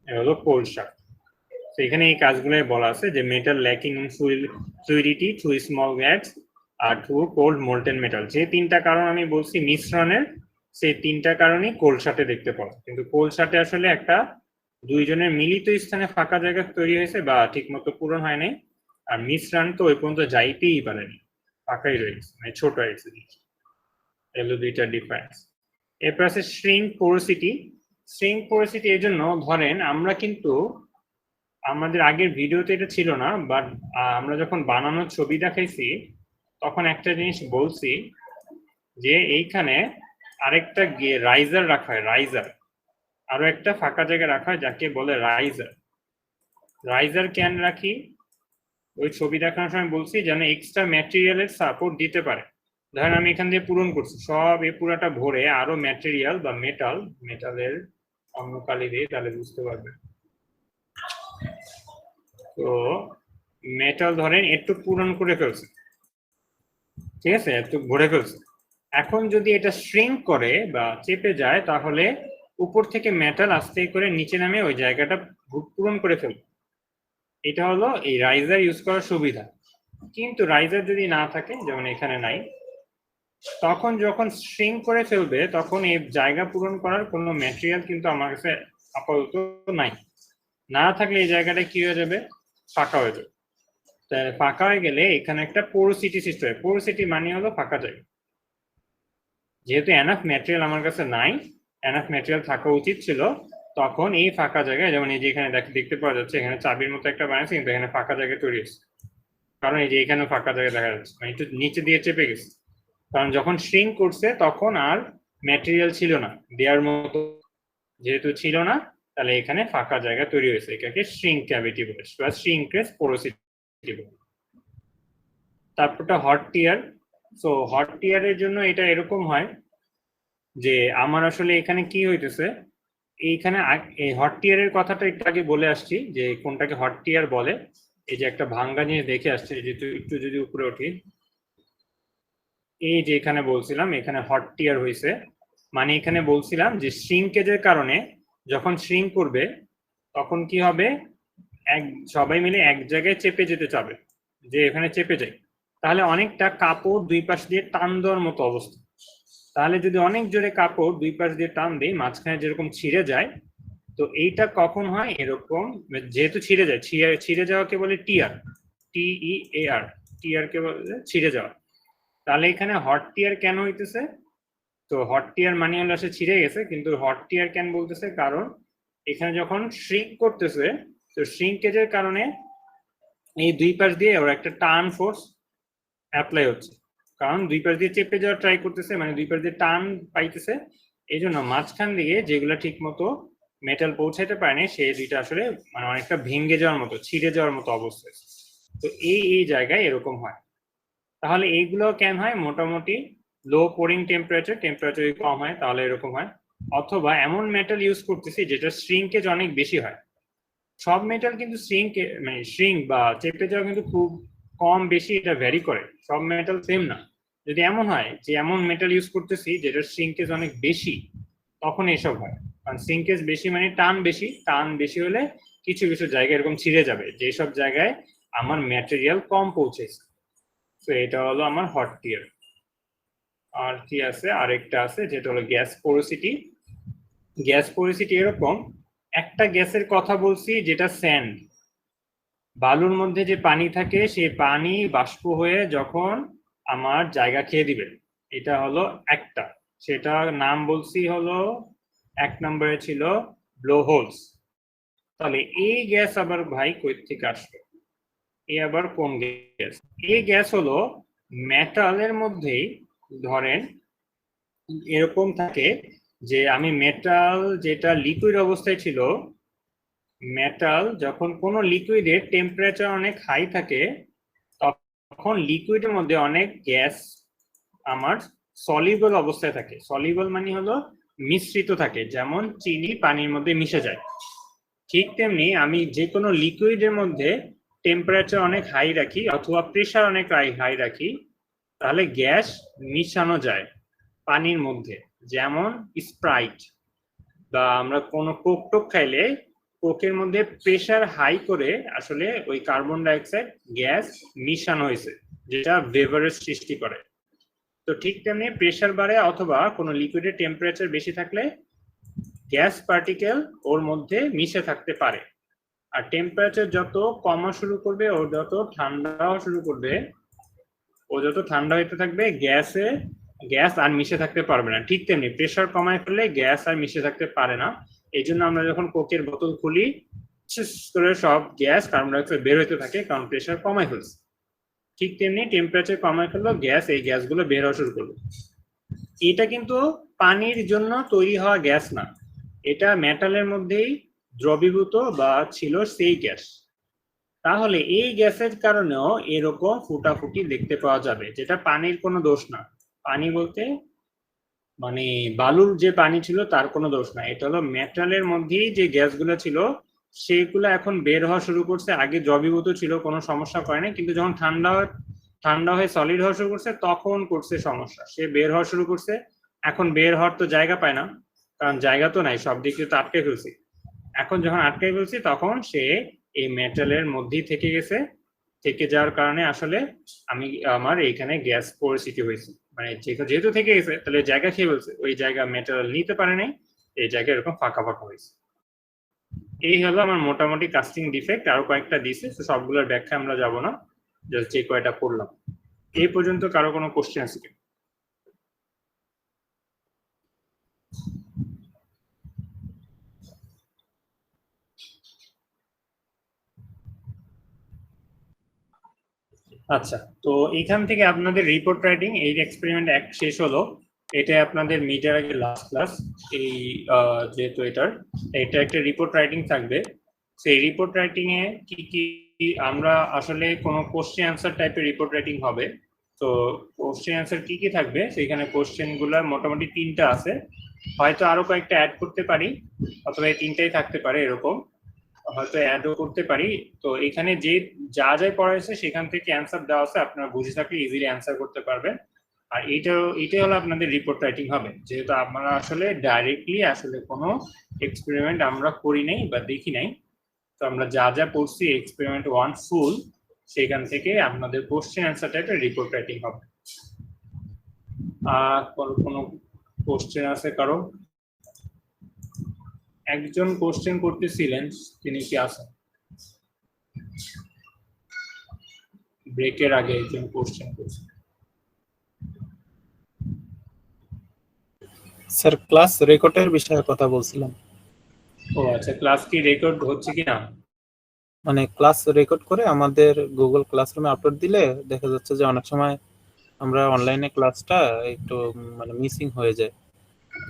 হলো কোল্ড শার্ট। তো এখানে এই কাজগুলো বলা আছে যে metal lacking in fluidity through small gaps আর থ্রু কোল্ড মোল্টেন মেটাল, যে তিনটা কারণ আমি বলছি মিশ্রণের, সেই তিনটা কারণই কোল্ড শার্টে দেখতে পাওয়া। কিন্তু কোল্ড শার্টে আসলে একটা দুইজনের মিলিত স্থানে ফাঁকা জায়গা তৈরি হয়েছে বা ঠিক মতো পূরণ হয় নাই, আর মিশ্রণ তো ওই পর্যন্ত যাইতেই পারেনি, ফাঁকাই রয়েছে, মানে ছোট হয়েছে। এগুলো দুইটা ডিফারেন্স। এরপর আছে শ্রিঙ্ক পোরোসিটি। শ্রিঙ্ক পোরোসিটি এর জন্য ধরেন আমরা কিন্তু আমাদের আগের ভিডিওতে এটা ছিল না, বাট আমরা যখন বানানোর ছবি দেখাইছি তখন একটা জিনিস বলছি যে এইখানে আরেকটা রাইজার রাখা হয়, রাইজার, আরো একটা ফাঁকা জায়গা রাখা হয় যাকে বলে রাইজার। রাইজার কেন রাখি, ওই ছবি দেখানোর সময় বলছি যেন এক্সট্রা ম্যাটেরিয়ালের সাপোর্ট দিতে পারে। ধরেন আমি এখান দিয়ে পূরণ করছি, সব এই পুরাটা ভরে আরো ম্যাটেরিয়াল বা মেটালের অন্য কালি দিয়ে, তাহলে বুঝতে পারবে। তো মেটাল ধরেন একটু পূরণ করে ফেলছে, ঠিক আছে, একটু ভরে ফেলছে। এখন যদি এটা শ্রিঙ্ক করে বা চেপে যায়, তাহলে উপর থেকে মেটাল আস্তে করে নিচে নামে ওই জায়গাটা পূরণ করে ফেলবে। এটা হলো এই রাইজার ইউজ করার সুবিধা। কিন্তু রাইজার যদি না থাকে, যেমন এখানে নাই, তখন যখন শ্রিঙ্ক করে ফেলবে তখন এই জায়গা পূরণ করার কোনো ম্যাটেরিয়াল কিন্তু আমার কাছে আপাতত নাই। না থাকলে এই জায়গাটা কি হয়ে যাবে, ফাঁকা হয়ে যাবে। ফাঁকা হয়ে গেলে এখানে একটা পোরোসিটি সৃষ্টি হয়। পোরোসিটি মানে হলো ফাঁকা জায়গা। যেহেতু এনাফ ম্যাটেরিয়াল আমার কাছে নাই, এনাফ ম্যাটেরিয়াল থাকা উচিত ছিল, তখন এই ফাঁকা জায়গায়, যেমন এই যে এখানে দেখতে পাওয়া যাচ্ছে এখানে চাবির মতো একটা বানাইছে, কিন্তু এখানে ফাঁকা জায়গা তৈরি হয়েছে, কারণ এই যে এখানে ফাঁকা জায়গা দেখা যাচ্ছে, মানে একটু নিচে দিয়ে চেপে গেছে, কারণ যখন শ্রিঙ্ক করছে তখন আর ম্যাটেরিয়াল ছিল না দেওয়ার মতো, যেহেতু ছিল না তাহলে এখানে ফাঁকা জায়গা তৈরি হয়েছে, এটাকে শ্রিঙ্ক ক্যাভিটি বলে বা শ্রিঙ্কেজ পোরোসিটি বলে। তারপরটা হট টিয়ার। সো হট টিয়ারের জন্য এটা এরকম হয় যে আমার আসলে এখানে কি হইতেছে, এইখানে এই হট টিয়ারের কথাটা একটু আগে বলে আসছি যে কোনটাকে হট টিয়ার বলে। এই যে একটা ভাঙ্গা জিনিস দেখে আসছে, যে একটু যদি উপরে উঠি, এই যে এখানে বলছিলাম এখানে হট টিয়ার হয়েছে, মানে এখানে বলছিলাম যে শ্রিঙ্কেজের কারণে যখন শ্রিঙ্ক করবে তখন কি হবে, সবাই মিলে এক জায়গায় চেপে যেতে চাবে, যে এখানে চেপে যায়, তাহলে অনেকটা কাপড় দুই পাশ দিয়ে টান দেওয়ার মতো অবস্থা। তাহলে যদি অনেক জোরে কাপড় দুই পাশ দিয়ে টান দিই, মাঝখানে যেরকম ছিঁড়ে যায়, তো এইটা কখন হয় এরকম, যেহেতু ছিঁড়ে যায়, ছিঁড়ে যাওয়াকে বলে টিয়ার, TEAR, টিয়ার কে বলে ছিঁড়ে যাওয়া। তাহলে এখানে হট টিয়ার কেন হইতেছে, তো হট টিয়ার মানে হলো সে ছিঁড়ে গেছে, কিন্তু হট টিয়ার কেন বলতেছে, কারণ এখানে যখন শ্রিঙ্ক করতেছে, তো শ্রিঙ্কেজের কারণে এই দুই পাশ দিয়ে ওর একটা টার্ন ফোর্স অ্যাপ্লাই হচ্ছে, কারণ দুই পাশ দিয়ে চেপে যাওয়ার ট্রাই করতেছে, মানে দুই পাশ দিয়ে টান পাইতেছে, এই জন্য মাঝখান দিয়ে যেগুলো ঠিক মতো মেটাল পৌঁছাইতে পারেনি সেই দুইটা আসলে মানে অনেকটা ভেঙে যাওয়ার মতো, ছিঁড়ে যাওয়ার মতো অবস্থায়। তো এই জায়গায় এরকম হয়। তাহলে এইগুলো কেন হয়, মোটামুটি লো পোরিং টেম্পারেচার যদি কম হয় তাহলে এরকম হয়, অথবা এমন মেটাল ইউজ করতেছি যেটা শ্রিঙ্কেজ অনেক বেশি হয়। সব মেটাল কিন্তু শ্রিঙ্ক বা চেপে যাওয়া কিন্তু খুব কম বেশি এটা ভ্যারি করে, সব মেটাল সেম না। যদি এমন হয় যে এমন মেটাল ইউজ করতেছি যেটা শ্রিঙ্কেজ অনেক বেশি, তখন এসব হয়। কারণ শ্রিঙ্কেজ বেশি মানে টান বেশি হলে কিছু কিছু জায়গায় এরকম ছিঁড়ে যাবে, যেসব জায়গায় আমার ম্যাটেরিয়াল কম পৌঁছেছে। তো এটা হলো আমার হট টিয়ার। আর কি আছে, আরেকটা আছে যেটা হলো গ্যাস পোরোসিটি। গ্যাস পোরোসিটি এরকম, একটা গ্যাসের কথা বলছি যেটা স্যান্ড, বালুর মধ্যে যে পানি থাকে সেই পানি বাষ্প হয়ে যখন আমার জায়গা খেয়ে দিবে, এটা হলো একটা, সেটার নাম বলছি হলো, এক নম্বরে ছিল ব্লো হোলস। তাহলে এই গ্যাস আবার ভাই কই থেকে আসবে, এই আবার কোন গ্যাস? এই গ্যাস হলো মেটালের মধ্যেই, ধরেন এরকম থাকে যে আমি মেটাল যেটা লিকুইড অবস্থায় ছিল, মেটাল যখন কোনো লিকুইডের টেম্পারেচার অনেক হাই থাকে তখন লিকুইডের মধ্যে অনেক গ্যাস আমার সলিবল অবস্থায় থাকে। সলিবল মানে হলো মিশ্রিত থাকে, যেমন চিনি পানির মধ্যে মিশে যায়। ঠিক তেমনি আমি যে কোনো লিকুইডের মধ্যে টেম্পারেচার অনেক হাই রাখি অথবা প্রেসার অনেক হাই রাখি, তাহলে গ্যাস মিশানো যায় পানির মধ্যে। যেমন স্প্রাইট বা আমরা কোনো কোক টোক খাইলে কোকের মধ্যে প্রেসার হাই করে আসলে ওই কার্বন ডাইঅক্সাইড গ্যাস মিশানো হয়েছে, যেটা ভেপারের সৃষ্টি করে। তো ঠিক তেমনি প্রেসার বাড়ে অথবা কোনো লিকুইডের টেম্পারেচার বেশি থাকলে গ্যাস পার্টিকেল ওর মধ্যে মিশে থাকতে পারে। আর টেম্পারেচার যত কমা শুরু করবে ও যত ঠান্ডা হওয়া শুরু করবে, ও যত ঠান্ডা হইতে থাকবে গ্যাস আর মিশে থাকতে পারবে না। ঠিক তেমনি প্রেসার কমায় ফেললে গ্যাস আর মিশে থাকতে পারে না। এই জন্য আমরা যখন কোকের বোতল খুলি করে সব গ্যাস কার্বন ডাইঅক্সাইড বের হইতে থাকে, কারণ প্রেসার কমায় ফেলছে। ঠিক তেমনি টেম্পারেচার কমায় ফেললো গ্যাস, এই গ্যাসগুলো বের হওয়া শুরু করবে। এটা কিন্তু পানির জন্য তৈরি হওয়া গ্যাস না, এটা মেটালের মধ্যেই দ্রবীভূত বা ছিল সেই গ্যাস। তাহলে এই গ্যাসের কারণেও এরকম ফুটাফুটি দেখতে পাওয়া যাবে, যেটা পানির কোনো দোষ না। পানি বলতে মানে বালুর যে পানি ছিল তার কোনো দোষ না, এটা হলো মেটালের মধ্যেই যে গ্যাসগুলো ছিল সেগুলো এখন বের হওয়া শুরু করছে। আগে দ্রবীভূত ছিল, কোনো সমস্যা করে না, কিন্তু যখন ঠান্ডা হয়ে সলিড হওয়া শুরু করছে তখন করছে সমস্যা, সে বের হওয়া শুরু করছে। এখন বের হওয়ার তো জায়গা পায় না, কারণ জায়গা তো নাই, সব দিক দিয়ে তো আটকে ফেলছি। এখন যখন আটকে ফেলছি তখন সে এই মেটালের মধ্যেই থেকে গেছে, থেকে যাওয়ার কারণে আসলে আমার এইখানে গ্যাস পোরোসিটি হয়েছে, মানে যেহেতু থেকে গেছে তাহলে জায়গা খেয়ে ফেলছে, ওই জায়গা মেটাল নিতে পারে নাই, এই জায়গায় এরকম ফাঁকা ফাঁকা হয়েছে। এই হলো আমার মোটামুটি কাস্টিং ডিফেক্ট, আরো কয়েকটা দিছে, সবগুলোর ব্যাখ্যা আমরা যাব না, জাস্ট যে কয়টা পড়লাম। এই পর্যন্ত কারো কোনো কোশ্চেন আছে কি? আচ্ছা, তো এখান থেকে আপনাদের রিপোর্ট রাইটিং এই এক্সপেরিমেন্ট এক শেষ হলো। এটা আপনাদের মিটার আগে লাস্ট ক্লাস। এই যেহেতু এটা একটা রিপোর্ট রাইটিং থাকবে, সেই রিপোর্ট রাইটিং এ কি কি আমরা আসলে কোনো কোশ্চেন অ্যান্সার টাইপের রিপোর্ট রাইটিং হবে। তো কোশ্চেন অ্যান্সার কি কি থাকবে, সেখানে কোশ্চেন গুলা মোটামুটি 3টা আছে, হয়তো আরো কয়েকটা অ্যাড করতে পারি, অথবা এই 3টাই থাকতে পারে, এরকম হয়তো অ্যাডও করতে পারি। তো এখানে যে যা যা পড়া হয়েছে সেখান থেকে অ্যান্সার দেওয়া আছে, আপনারা বুঝে থাকলে ইজিলি অ্যান্সার করতে পারবেন। আর এইটাই হলো আপনাদের রিপোর্ট রাইটিং হবে, যেহেতু আমরা আসলে ডাইরেক্টলি আসলে কোনো এক্সপেরিমেন্ট আমরা করি নাই বা দেখি নাই। তো আমরা যা যা পড়ছি এক্সপেরিমেন্ট 1 ফুল, সেখান থেকে আপনাদের কোশ্চেন অ্যান্সার টাইপের রিপোর্ট রাইটিং হবে। কোনো কোশ্চেন আছে কারো? একজন কোশ্চেন করতেছিলেন, তিনি কি আছেন? ব্রেকের আগে একজন কোশ্চেন করছেন। স্যার ক্লাস রেকর্ডের বিষয়ে কথা বলছিলাম। ও আচ্ছা, ক্লাস কি রেকর্ড হচ্ছে কি না? মানে ক্লাস রেকর্ড করে আমাদের গুগল ক্লাসরুমে আপলোড দিলে দেখা যাচ্ছে যে অনেক সময় আমরা অনলাইনে ক্লাসটা একটু মানে মিসিং হয়ে যায়,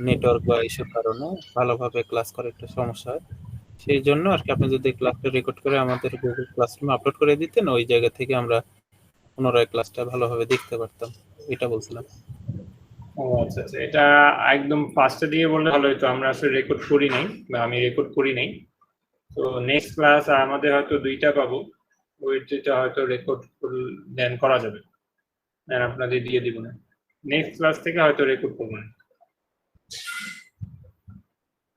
নেটওয়ার্ক বা ইস্যুর কারণে ভালোভাবে ক্লাস করা একটু সমস্যা হয়। সেই জন্য আর কি আপনি যদি ক্লাসটা রেকর্ড করে আমাদের গুগল ক্লাসরুমে আপলোড করে দিতেন, ওই জায়গা থেকে আমরা পুনরায় ক্লাসটা ভালোভাবে দেখতে পারতাম, এটা বলছিলাম। ও আচ্ছা আচ্ছা, এটা একদম ফার্স্টে দিয়ে বললে ভালো হতো। আমরা আসলে রেকর্ড করি নাই, বা আমি রেকর্ড করি নাই। তো নেক্সট ক্লাস আমাদের হয়তো 2টা পাবো, ওই 2টা হয়তো রেকর্ড দেন করা যাবে, দেন আপনাদের দিয়ে দিব না। নেক্সট ক্লাস থেকে হয়তো রেকর্ড করবো না,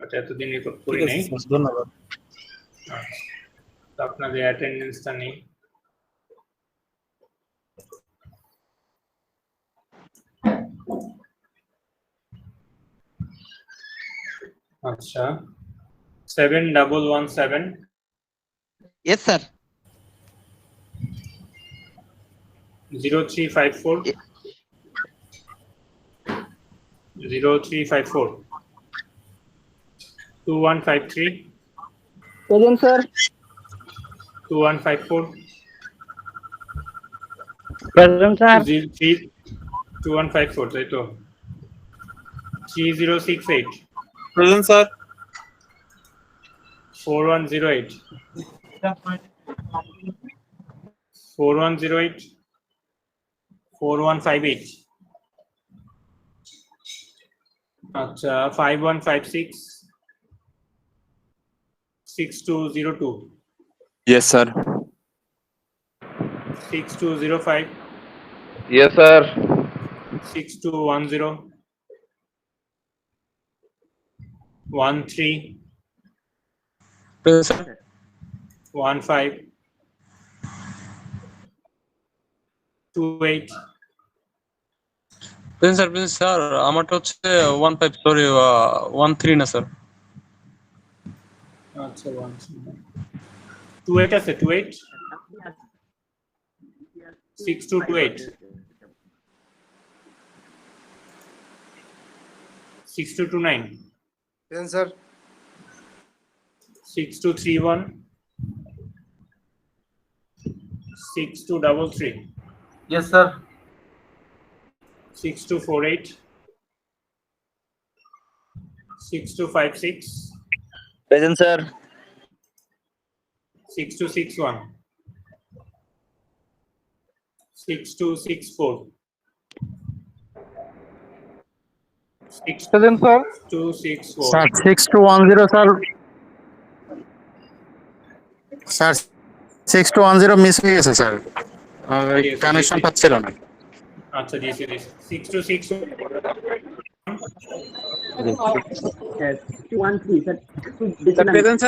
আচ্ছা এতদিন রেকর্ড করি ঠিক আছে নাই। স্যার, ধন্যবাদ। আচ্ছা, তো আপনাদের অ্যাটেন্ডেন্সটা নেই। আচ্ছা, 7117 Yes, sir. 0354 0354 2153 Present, sir. 2154 Present, sir. 2154, তাই তো? 3068 প্রেজেন্ট স্যার। 4108 4108 4158 আচ্ছা 5156 6202 Yes, sir. 6205 Yes, sir. 6210 13 present sir. 15 28 Prince sir আমারটা হচ্ছে 15 সরি 13 না স্যার। আচ্ছা 28 আছে 28 6228 6229 Yes, sir. 6231 6233 Yes, sir. 6248 6256 Present, sir. 6261 6264 Present, sir. 6264 Sir, 6210, sir. Sir, 6210 miss হয়ে গেছে স্যার, কানেকশন পাচ্ছিল না। আচ্ছা দিয়েছি 626 প্রেজেন্ট,